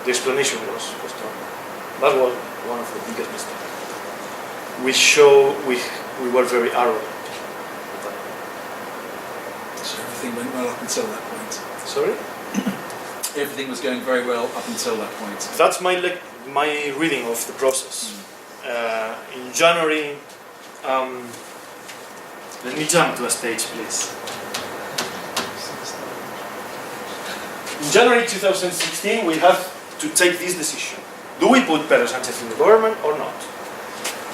The explanation was wrong. That was one of the biggest mistakes. We were very arrogant. So everything went well up until that point. Sorry? Everything was going very well up until that point. That's my reading of the process. In January, let me jump to a stage, please. In January 2016, we have to take this decision. Do we put Pedro Sánchez in the government or not?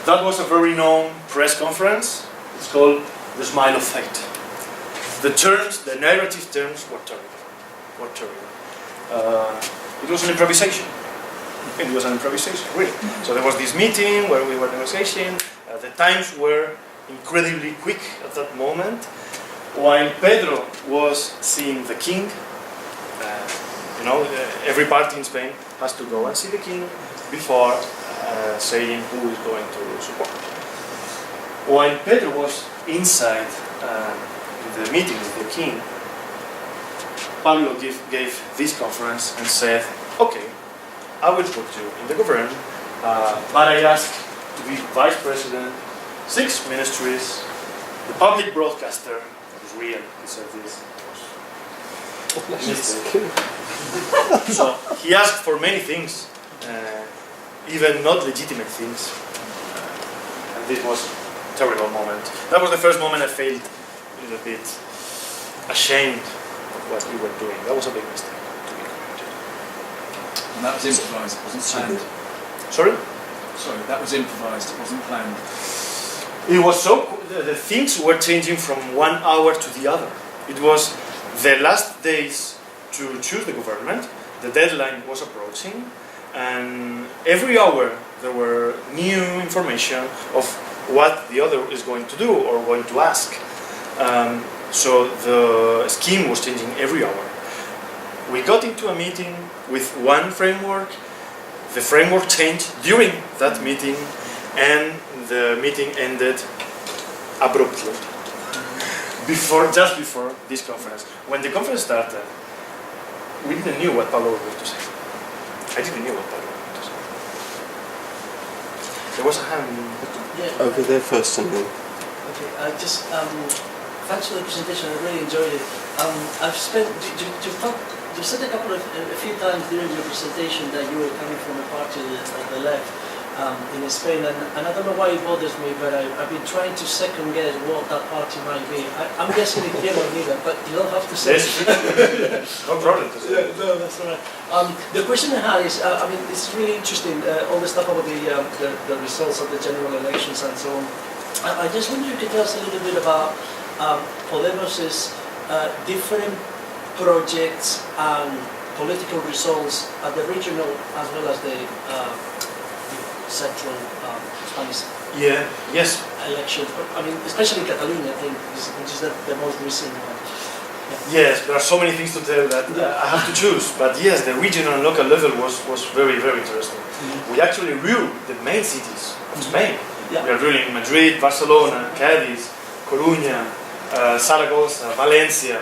That was a very known press conference. It's called the Smile of Fate. The narrative terms were terrible. It was an improvisation. It was an improvisation, really. So there was this meeting where we were negotiating. The times were incredibly quick at that moment. While Pedro was seeing the king, every party in Spain has to go and see the king before saying who is going to support. While Pedro was inside the meeting with the king, Pablo gave this conference and said, okay, I will put you in the government, but I ask to be vice president, 6 ministries, the public broadcaster, that was real, he said this. So he asked for many things, even not legitimate things, and this was a terrible moment. That was the first moment I felt a little bit ashamed of what we were doing. That was a big mistake, to be corrected. And that was improvised, it wasn't planned. Sorry? Sorry, that was improvised, it wasn't planned. It was the things were changing from 1 hour to the other. It was the last days to choose the government, the deadline was approaching, and every hour there were new information of what the other is going to do or going to ask. So the scheme was changing every hour. We got into a meeting with one framework, the framework changed during that meeting, and the meeting ended abruptly. Just before this conference. When the conference started, we didn't know what Pablo was going to say. I didn't know what Pablo was going to say. There was a hand over there first, and then. Okay, thanks for the presentation. I really enjoyed it. You said a few times during your presentation that you were coming from a party of the left. In Spain, and I don't know why it bothers me, but I've been trying to second guess what that party might be. I'm guessing it's Miguel, but you don't have to say. No problem. No, that's all right. The question I had is, it's really interesting, all the stuff about the results of the general elections and so on. I just wonder if you could tell us a little bit about Podemos's different projects and political results at the regional as well as the central Spanish elections. Especially Catalonia, I think, which is the most recent one. Yeah. Yes, there are so many things to tell that I have to choose. But yes, the regional and local level was very, very interesting. Mm-hmm. We actually ruled the main cities of Spain. Yeah. We are ruling Madrid, Barcelona, Cádiz, Coruña, Zaragoza, Valencia.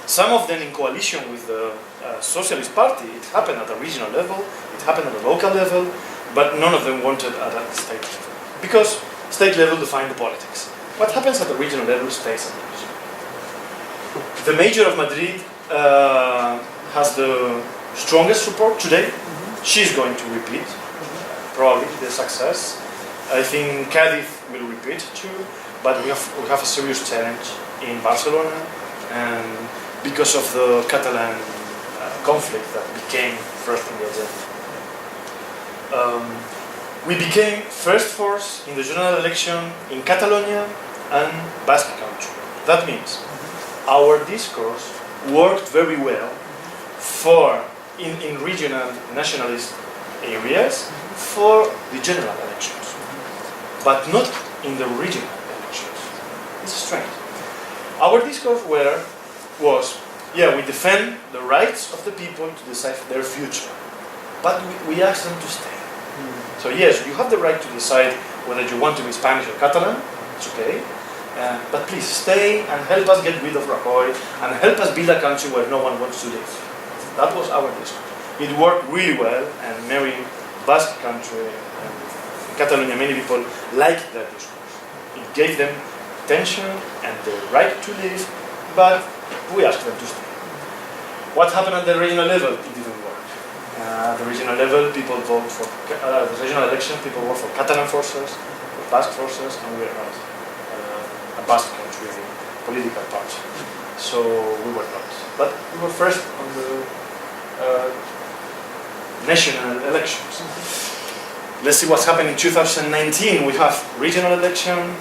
Some of them in coalition with the Socialist Party. It happened at a regional level, it happened at a local level, but none of them wanted at a state level. Because state level defined the politics. What happens at the regional level stays at the region. The mayor of Madrid has the strongest support today. Mm-hmm. She's going to repeat, probably, the success. I think Cádiz will repeat too, but we have a serious challenge in Barcelona and because of the Catalan conflict that became first on the agenda. We became first force in the general election in Catalonia and Basque Country. That means our discourse worked very well in regional nationalist areas for the general elections, but not in the regional elections. It's strange. Our discourse was, we defend the rights of the people to decide their future, but we ask them to stay. So yes, you have the right to decide whether you want to be Spanish or Catalan, it's okay, but please stay and help us get rid of Rajoy and help us build a country where no one wants to live. That was our discourse. It worked really well, and many Basque Country and Catalonia, many people liked that discourse. It gave them attention and the right to live, but we asked them to stay. What happened at the regional level? It didn't work. At the regional level, people vote for the regional election. People vote for Catalan forces, for Basque forces, and we are not a Basque Country political party. So we were not. But we were first on the national elections. Let's see what's happened in 2019. We have regional election,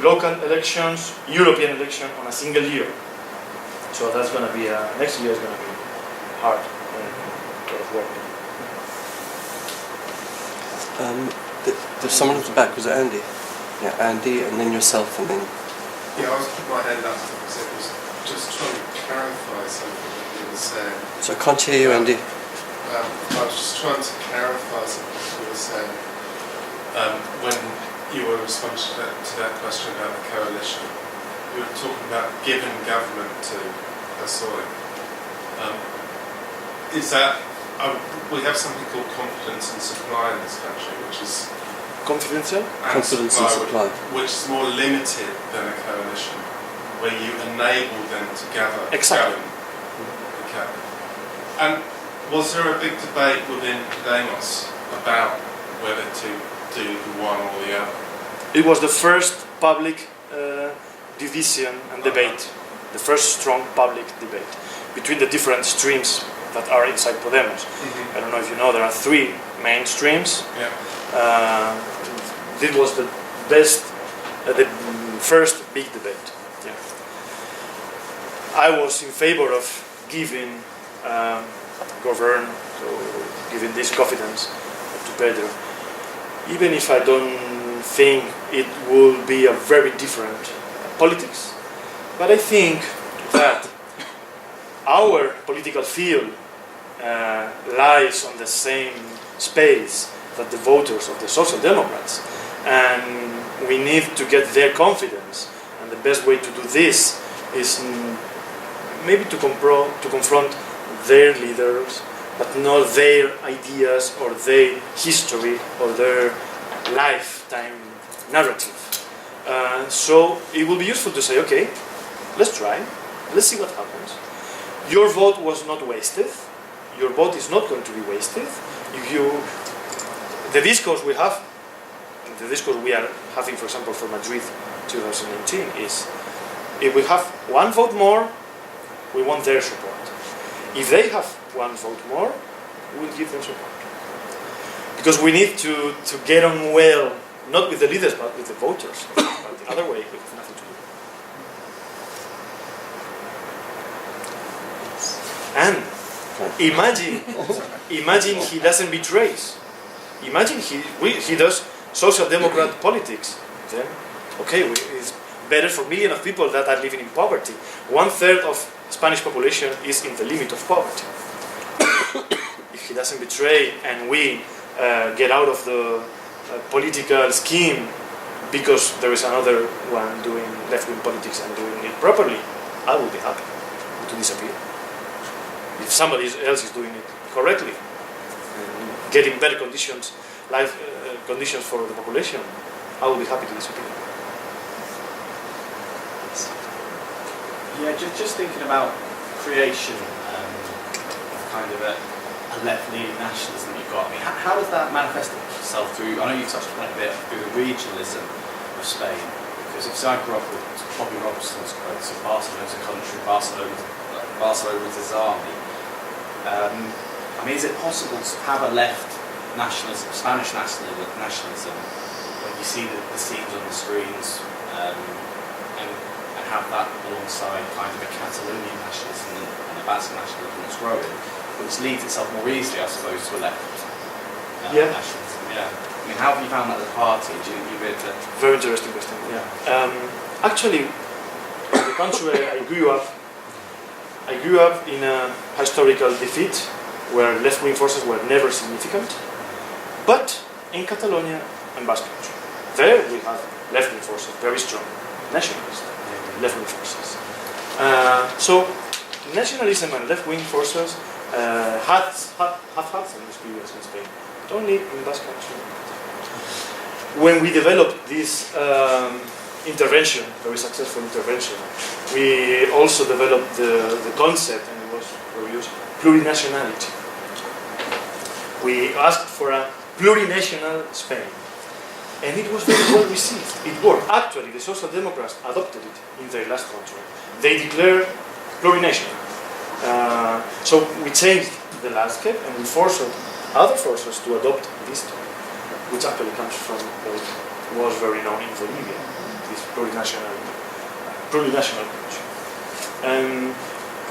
local elections, European election on a single year. So that's going to be, next year is going to be hard of work. There's someone at the back, was it Andy? Yeah, Andy, and then yourself, and then... Yeah, I was putting my hand up because it was just trying to clarify something that you were saying. So I can't hear you, Andy. I was just trying to clarify something you were saying when you were responding to that question about the coalition. You were talking about giving government to PSOE. Is that we have something called confidence and supply in this country, which is confidential confidence and supply, which is more limited than a coalition, where you enable them to gather. Exactly. Okay. And was there a big debate within PODEMOS about whether to do the one or the other? It was the first public division and debate, the first strong public debate between the different streams that are inside PODEMOS. I don't know if you know, there are three main streams. Yeah. This was the best, the first big debate. Yeah. I was in favor of giving giving this confidence to Pedro, even if I don't think it will be a very different politics. But I think that our political field lies on the same space that the voters of the Social Democrats, and we need to get their confidence, and the best way to do this is maybe to confront their leaders, but not their ideas or their history or their lifetime narrative. So it will be useful to say, okay, let's try, let's see what happens. Your vote was not wasted. Your vote is not going to be wasted. The discourse we have, the discourse we are having, for example, for Madrid 2019 is, if we have one vote more, we want their support. If they have one vote more, we'll give them support. Because we need to get on well, not with the leaders, but with the voters. But the other way, we have nothing to do. And imagine he doesn't betray us. Imagine he does social democrat politics. Then, okay, it's better for millions of people that are living in poverty. 1/3 of Spanish population is in the limit of poverty. If he doesn't betray and we get out of the political scheme because there is another one doing left-wing politics and doing it properly, I will be happy to disappear. If somebody else is doing it correctly and getting better conditions, life conditions for the population, I will be happy to disappear. Yeah, just thinking about creation, kind of a left-leaning nationalism you've got. I mean, how does that manifest itself through? I know you touched upon it a bit through the regionalism of Spain, because obviously I grew up with Bobby Robson Johnson's quote, so Barcelona's a country, Barcelona's his army. I mean, is it possible to have a left nationalism, Spanish nationalism, when you see the scenes on the screens, and have that alongside kind of a Catalonian nationalism and a Basque nationalism that's growing, which leads itself more easily, I suppose, to a left nationalism? Yeah. I mean, how have you found that as a party? Do you bit Very interesting question. Yeah. Actually, in the country where I grew up in a historical defeat where left-wing forces were never significant. But in Catalonia and Basque Country, there we have left-wing forces, very strong, nationalist left-wing forces. So nationalism and left-wing forces have had some experience in Spain, not only in Basque Country. When we developed this intervention, very successful intervention, we also developed the concept, and it was produced, plurinationality. We asked for a plurinational Spain, and it was very well received. It worked. Actually, the Social Democrats adopted it in their last contract. They declared plurinational. So we changed the landscape, and we forced other forces to adopt this term, which actually comes from what was very known in Bolivia, this plurinational country. And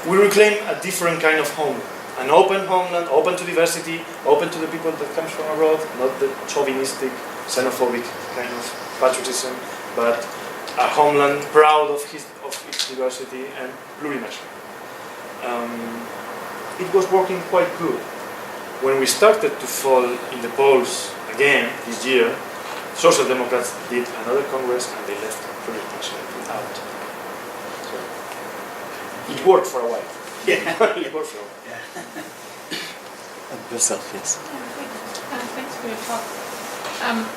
we reclaim a different kind of homeland, an open homeland, open to diversity, open to the people that comes from abroad, not the chauvinistic, xenophobic kind of patriotism, but a homeland proud of its diversity and plurinational. It was working quite good. When we started to fall in the polls again this year, Social Democrats did another Congress and they left plurinationality out. So it worked for a while. Yeah, it worked for a while. Yourself, yes. Thanks for your talk.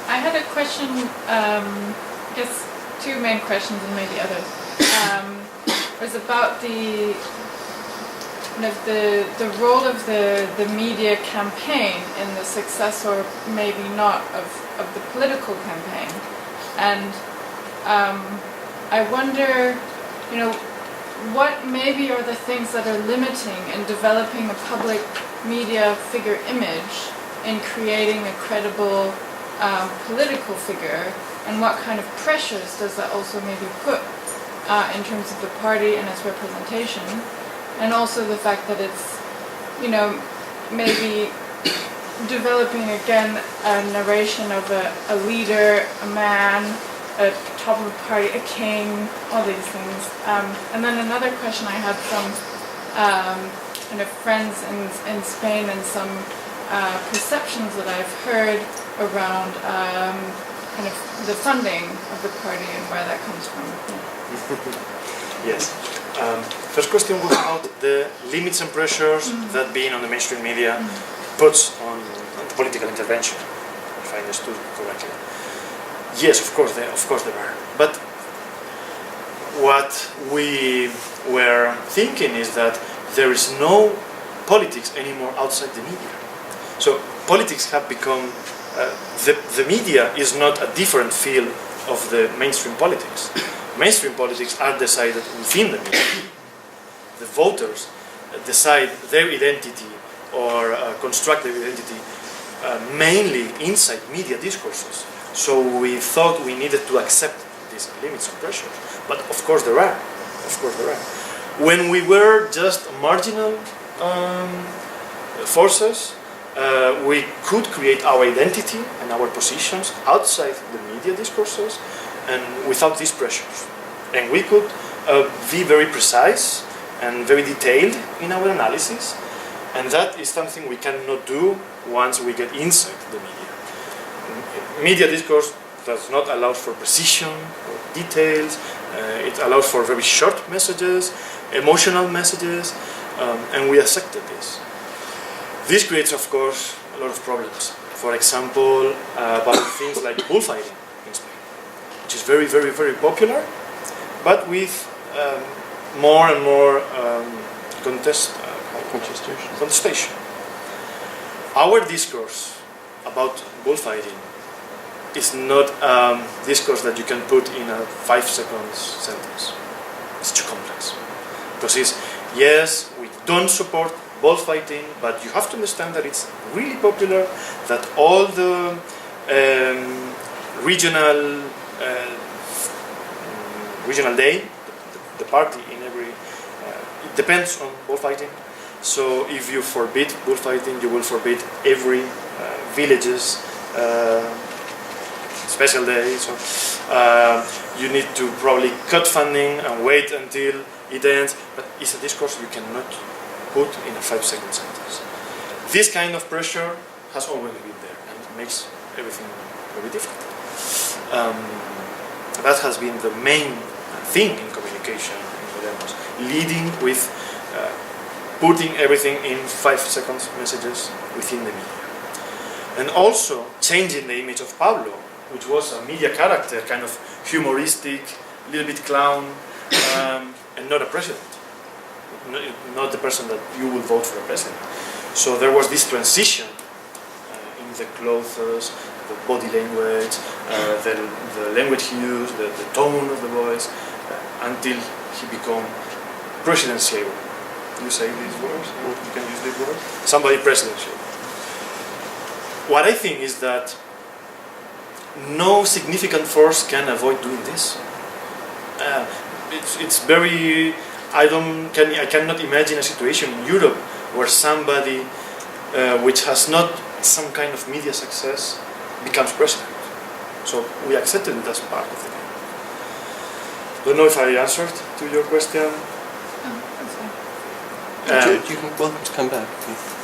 I had a question, I guess two main questions and maybe others. It was about the role of the media campaign in the success or maybe not of the political campaign. And I wonder, what maybe are the things that are limiting in developing a public media figure image in creating a credible political figure, and what kind of pressures does that also maybe put in terms of the party and its representation, and also the fact that it's, maybe developing again a narration of a leader, a man, a top of a party, a king, all these things. And then another question I had from friends in Spain and some perceptions that I've heard around the funding of the party and where that comes from. Yes. First question was about the limits and pressures that being on the mainstream media puts on political intervention, if I understood correctly. Yes, of course there are. But what we were thinking is that there is no politics anymore outside the media. So politics have become, the media is not a different field of the mainstream politics. Mainstream politics are decided within the media. The voters decide their identity or construct their identity mainly inside media discourses. So we thought we needed to accept these limits and pressures. But of course there are. When we were just marginal forces, we could create our identity and our positions outside the media discourses and without these pressures. And we could be very precise and very detailed in our analysis, and that is something we cannot do once we get inside the media. Media discourse does not allow for precision or details. It allows for very short messages, emotional messages, and we accepted this. This creates, of course, a lot of problems. For example, about things like bullfighting in Spain, which is very, very, very popular, but with more and more contestation. Our discourse about bullfighting is not discourse that you can put in a 5-second sentence. because it's, yes, we don't support bullfighting, but you have to understand that it's really popular, that all the regional day, the party in every, it depends on bullfighting. So if you forbid bullfighting, you will forbid every village's special day. So you need to probably cut funding and wait until it ends. But it's a discourse you cannot put in a 5-second sentence. This kind of pressure has always been there, and it makes everything very difficult. That has been the main thing in communication in Podemos, leading with putting everything in 5-second messages within the media. And also changing the image of Pablo, which was a media character, kind of humoristic, a little bit clown, and not a president. Not the person that you would vote for a president. So there was this transition in the clothes, the body language, the language he used, the tone of the voice, until he became presidential. You say these words? You can use these words? Somebody presidential. What I think is that no significant force can avoid doing this. It's very. I cannot imagine a situation in Europe where somebody which has not some kind of media success becomes president. So we accepted it as part of the game. Don't know if I answered to your question. You can welcome to come back.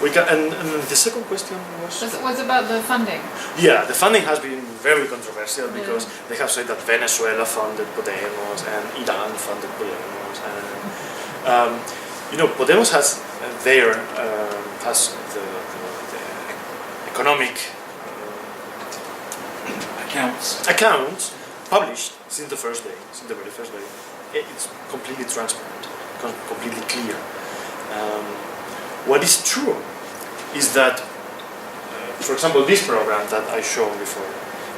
We can, and the second question was about the funding. Yeah, the funding has been very controversial because they have said that Venezuela funded Podemos and Iran funded Podemos, and Podemos has has the economic accounts published since the very first day. It's completely transparent, completely clear. What is true is that, for example, this program that I showed before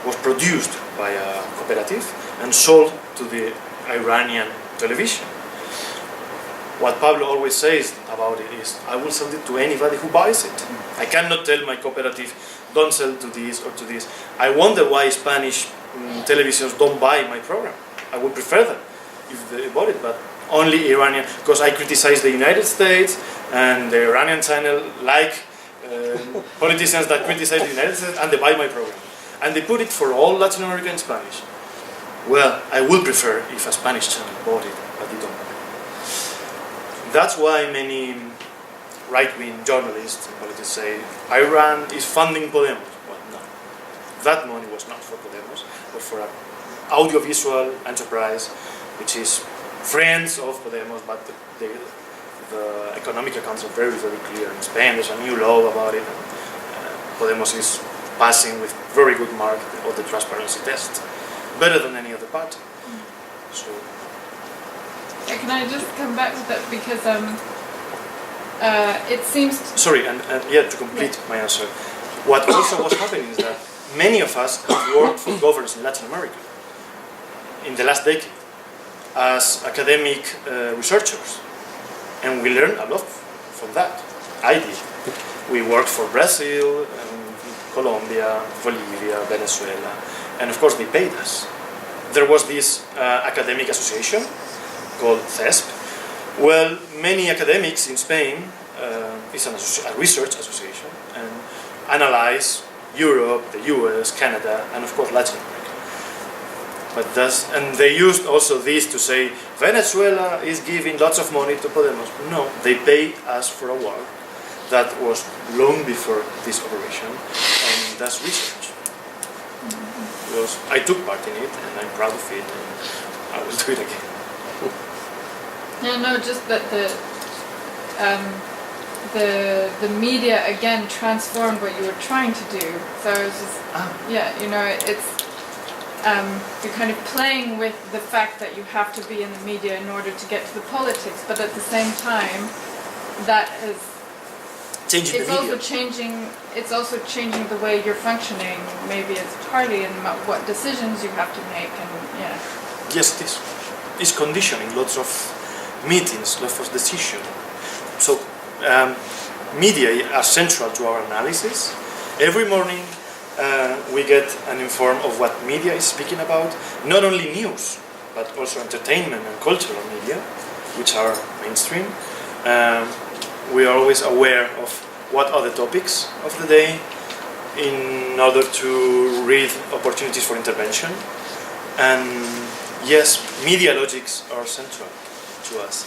was produced by a cooperative and sold to the Iranian television. What Pablo always says about it is, I will sell it to anybody who buys it. I cannot tell my cooperative, don't sell to this or to this. I wonder why Spanish televisions don't buy my program. I would prefer them if they bought it, but only Iranian, because I criticize the United States and the Iranian channel like politicians that criticize the United States, and they buy my program. And they put it for all Latin America in Spanish. Well, I would prefer if a Spanish channel bought it, but they don't. That's why many right-wing journalists and politicians say Iran is funding Podemos. Well, no. That money was not for Podemos, but for an audiovisual enterprise, which is friends of Podemos, but the economic accounts are very, very clear. In Spain, there's a new law about it. Podemos is passing with very good mark all the transparency tests, better than any other party. So. Can I just come back with that, because it seems. Sorry, and to complete my answer, what also was happening is that many of us have worked for governments in Latin America in the last decade as academic researchers, and we learned a lot from that. I did. We worked for Brazil, Colombia, Bolivia, Venezuela, and of course they paid us. There was this academic association called CESP. Well, many academics in Spain, it's a research association, and analyze Europe, the US, Canada, and of course Latin America. And they used also this to say Venezuela is giving lots of money to Podemos. No, they pay us for a work that was long before this operation, and that's research. Because I took part in it, and I'm proud of it, and I will do it again. Yeah, no, just that the media again transformed what you were trying to do. So it's just it's you're kind of playing with the fact that you have to be in the media in order to get to the politics, but at the same time, that is changing it's also changing. It's also changing the way you're functioning, maybe as a party, and what decisions you have to make, and Yes, it is. It's conditioning lots of meetings, lots of decision. So media are central to our analysis. Every morning we get an inform of what media is speaking about, not only news, but also entertainment and cultural media, which are mainstream. We are always aware of what are the topics of the day in order to read opportunities for intervention. And yes, media logics are central to us.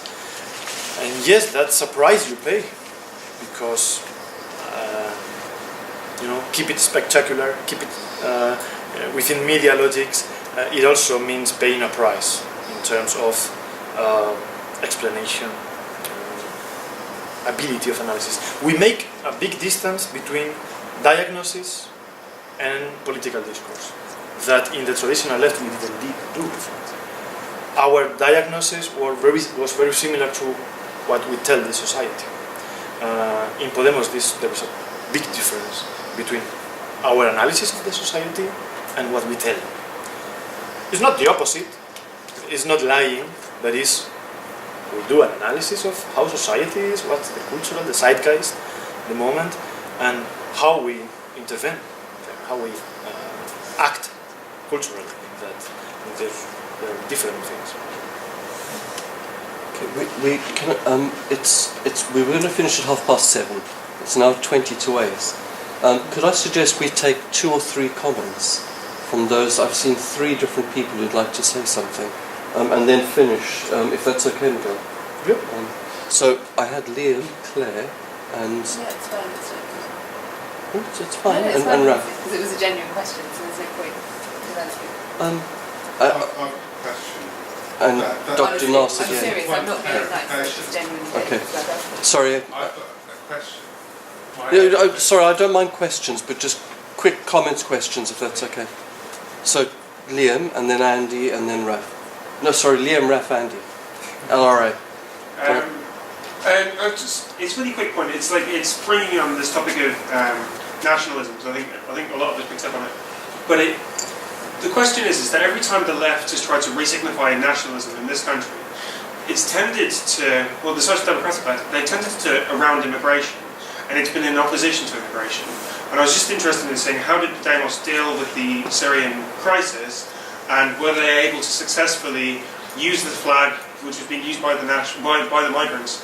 And yes, that's a price you pay, because keep it spectacular, keep it within media logics. It also means paying a price in terms of explanation, ability of analysis. We make a big distance between diagnosis and political discourse that in the traditional left we didn't do before. Our diagnosis was very similar to what we tell the society. In Podemos there is a big difference between our analysis of the society and what we tell. It's not the opposite, it's not lying, but we do an analysis of how society is, what's the cultural, the zeitgeist, the moment, and how we intervene, how we act culturally in that. There are different things. Okay, we were going to finish at 7:30. It's now 20 to 8. Could I suggest we take 2 or 3 comments from those? I've seen 3 different people who'd like to say something, and then finish, if that's okay, Miguel. Yep. So I had Liam, Claire, and... Yeah, it's fine. It's fine. No, it's and Raf. Because it was a genuine question, so there's no point. I've got a question. And Dr. Nasser I'm again. serious, I'm not being nice, it's genuinely Okay. genuine. Sorry. I've got a question. Sorry, I don't mind questions, but just quick comments, questions, if that's okay. So, Liam, and then Andy, and then Raf. No, sorry, Liam, Raf, Andy. LRA. It's a really quick point. It's bringing on this topic of nationalism. So I think a lot of us picked up on it. But the question is that every time the left has tried to re-signify nationalism in this country, it's tended to, well, the Social Democratic Party, they tended to around immigration, and it's been in opposition to immigration. And I was just interested in seeing how did Podemos deal with the Syrian crisis, and were they able to successfully use the flag, which was being used by the migrants,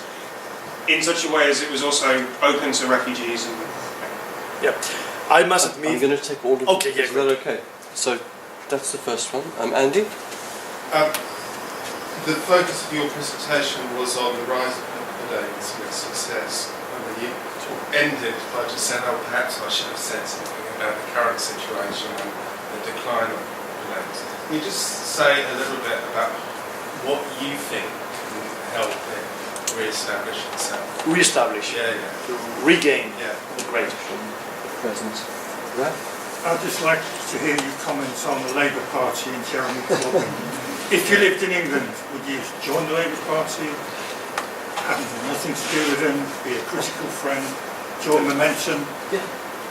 in such a way as it was also open to refugees? And yeah, I must admit. I'm going to take all of them. Okay, yeah. Is that okay? So that's the first one. Andy? The focus of your presentation was on the rise of Podemos and its success. And you ended by just saying, oh, perhaps I should have said something about the current situation and the decline of Podemos. Can you just say a little bit about what you think can help it re-establish itself? Re-establish? Yeah, yeah. To regain the great presence. Raf? I'd just like to hear your comments on the Labour Party and Jeremy Corbyn. If you lived in England, would you join the Labour Party, have nothing to do with them, be a critical friend, join Momentum? Yeah.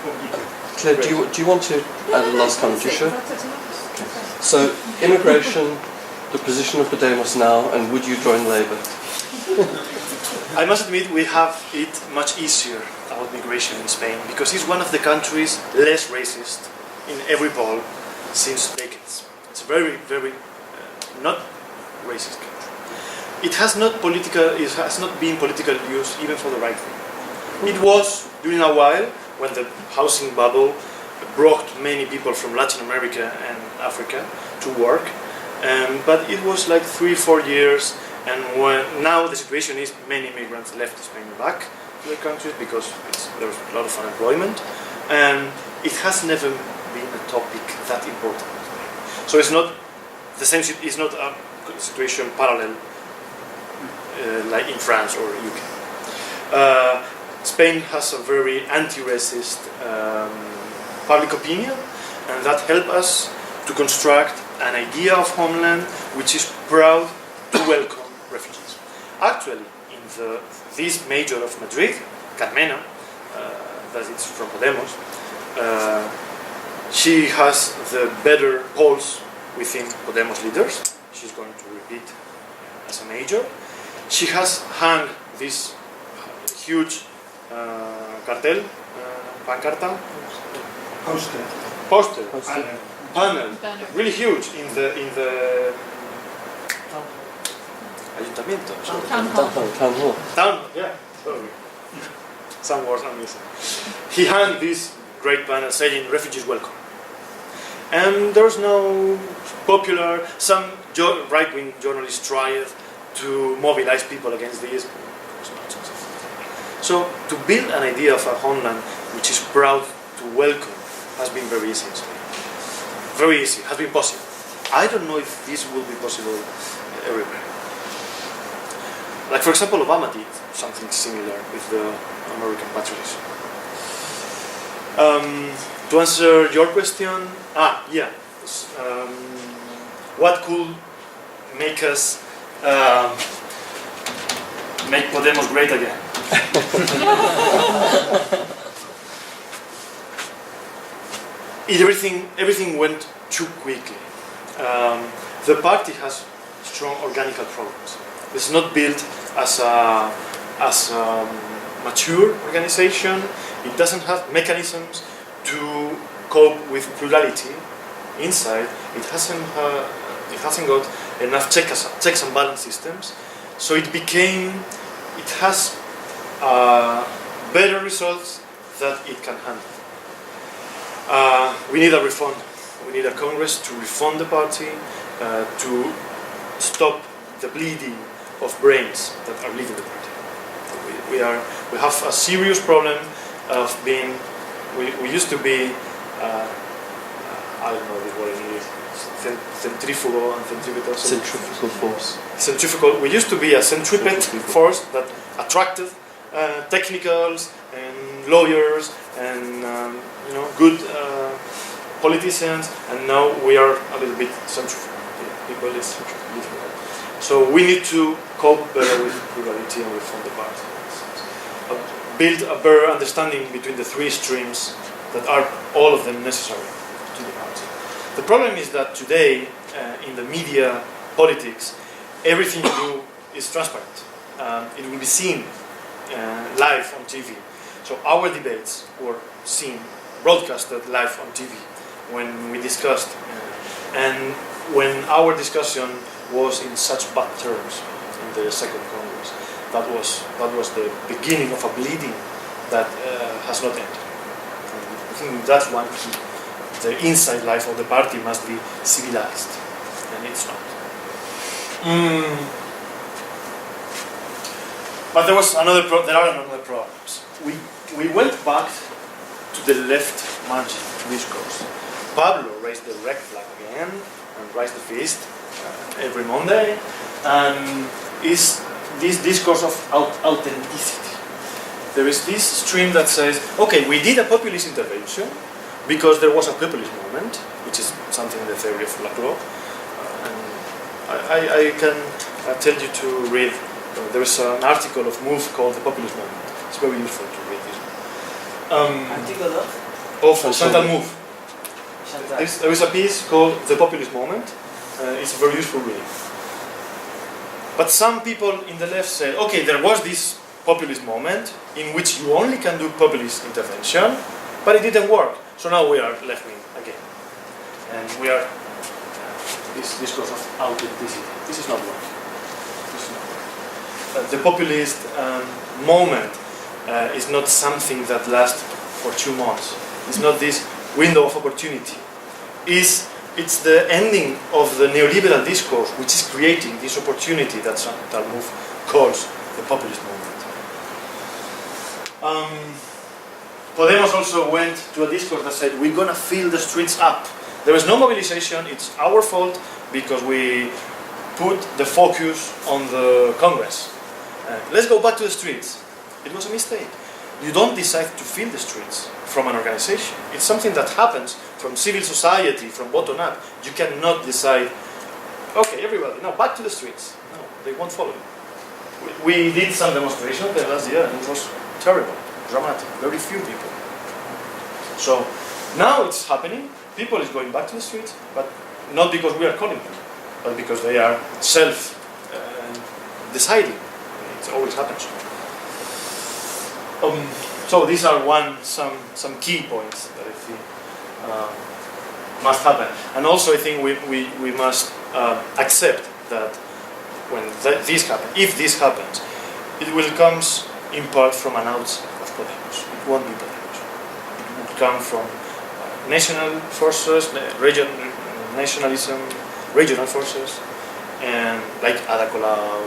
What would you do? Claire, do you want to add a last comment? You sure? Okay. So, immigration, the position of Podemos now, and would you join Labour? I must admit we have it much easier about migration in Spain because it's one of the countries less racist in every poll since decades. It's a very, very not racist country. It has not been political use even for the right thing. It was during a while when the housing bubble brought many people from Latin America and Africa to work, but it was like 3-4 years. And now the situation is many immigrants left Spain back to their countries because there's a lot of unemployment, and it has never been a topic that important. So it's not the same. It's not a situation parallel like in France or UK. Spain has a very anti-racist public opinion, and that helped us to construct an idea of homeland which is proud to welcome refugees. Actually, in this mayor of Madrid, Carmena, that is from Podemos, she has the better polls within Podemos leaders. She's going to repeat as a mayor. She has hung this huge cartel, pancarta, poster, panel, really huge in the ayuntamiento. Town hall. Yeah. Sorry. Some words are missing. He hung this great banner saying "Refugees welcome." And there's no popular. Some right-wing journalists tried to mobilize people against this. It's not successful. So to build an idea of a homeland which is proud to welcome has been very easy in Spain. Very easy. Has been possible. I don't know if this will be possible everywhere. Like for example, Obama did something similar with the American patriotism. To answer your question, what could make us make Podemos great again? Everything went too quickly. The party has strong organic problems. It's not built as a mature organization. It doesn't have mechanisms to cope with plurality inside. It hasn't got enough checks and balance systems. So it has better results that it can handle. We need a reform. We need a Congress to reform the party, to stop the bleeding of brains that are leaving the party. We have a serious problem of being. We used to be. I don't know the word in English. Centrifugal and centripetal. Centrifugal force. Centrifugal. We used to be a centripete force that attracted technicals and lawyers and good politicians, and now we are a little bit centrifugal. People is centrifugal. So we need to cope better with plurality and reform the party. Build a better understanding between the three streams that are all of them necessary to the party. The problem is that today, in the media politics, everything you do is transparent. It will be seen live on TV. So our debates were seen, broadcasted live on TV when we discussed, and when our discussion was in such bad terms in the second Congress, that was the beginning of a bleeding that has not ended. And I think that's one key. The inside life of the party must be civilized, and it's not. But there are another problems. We went back to the left margin discourse. Pablo raised the red flag again and raised the fist every Monday, and is this discourse of authenticity. There is this stream that says, okay, we did a populist intervention because there was a populist movement, which is something in the theory of Laclau. And I can tell you to read, there is an article of Move called The Populist Movement. It's very useful to read this one. Article of Chantal Move. There is a piece called The Populist Movement. It's a very useful reading. But some people in the left say, okay, there was this populist moment in which you only can do populist intervention, but it didn't work. So now we are left-wing again. And we are this discourse of authenticity. This is not working. The populist moment is not something that lasts for 2 months. It's not this window of opportunity. It's the ending of the neoliberal discourse which is creating this opportunity that Chantal Mouffe calls the populist movement. Podemos also went to a discourse that said we're going to fill the streets up. There is no mobilization, it's our fault because we put the focus on the Congress. Let's go back to the streets. It was a mistake. You don't decide to fill the streets from an organization. It's something that happens from civil society, from bottom up. You cannot decide, okay, everybody, now back to the streets. No, they won't follow you. We did some demonstrations the last year and it was terrible, dramatic, very few people. So now it's happening, people is going back to the streets, but not because we are calling them, but because they are self-deciding It always happens. So these are some key points that I think must happen. And also I think we must accept that when this happens, if this happens, it will come in part from an outside of Podemos. It won't be Podemos. It will come from national forces, nationalism, regional forces, and like Ada Colau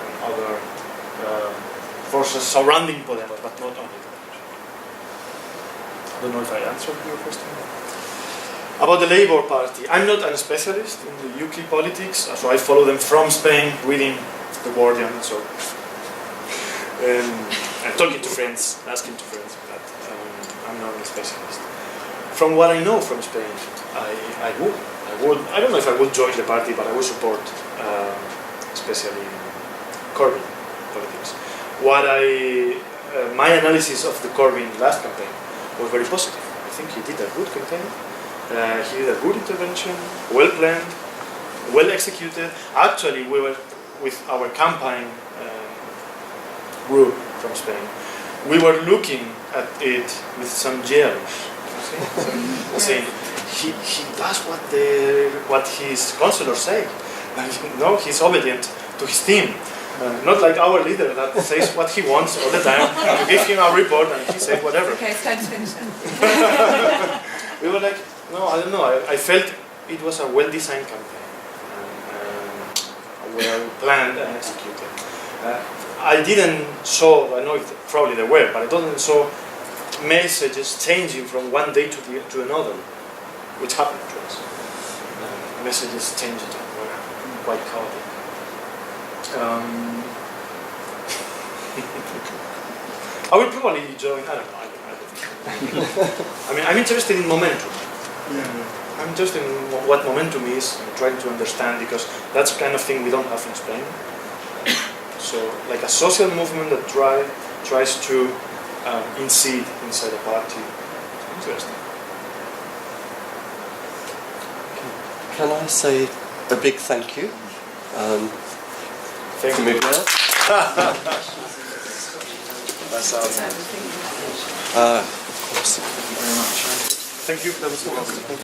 and other forces surrounding Podemos, but not only Podemos. I don't know if I answered your question. About the Labour Party, I'm not a specialist in the UK politics, so I follow them from Spain, reading The Guardian and so on. And talking to friends, asking to friends, but I'm not a specialist. From what I know from Spain, I don't know if I would join the party, but I would support, especially Corbyn politics. My analysis of the Corbyn last campaign was very positive. I think he did a good campaign. He did a good intervention, well planned, well executed. Actually, we were with our campaign group from Spain. We were looking at it with some jealous, saying he does what his councillors say. No, he's obedient to his team. Not like our leader that says what he wants all the time. You give him a report and he says whatever. Okay, it's time to finish then. We were like, no, I don't know. I felt it was a well-designed campaign, well planned and executed. I didn't saw. I know probably there were, but I didn't saw messages changing from one day to another, which happened to us. Messages changed were quite chaotic. I will probably join. I don't know. I mean, I'm interested in momentum. I'm interested in what momentum is, and trying to understand, because that's the kind of thing we don't have in Spain. So, like a social movement that tries to inseed inside a party. Interesting. Can I say a big thank you to Miguel? That's our Of course. Thank you very much. Thank you. That was awesome.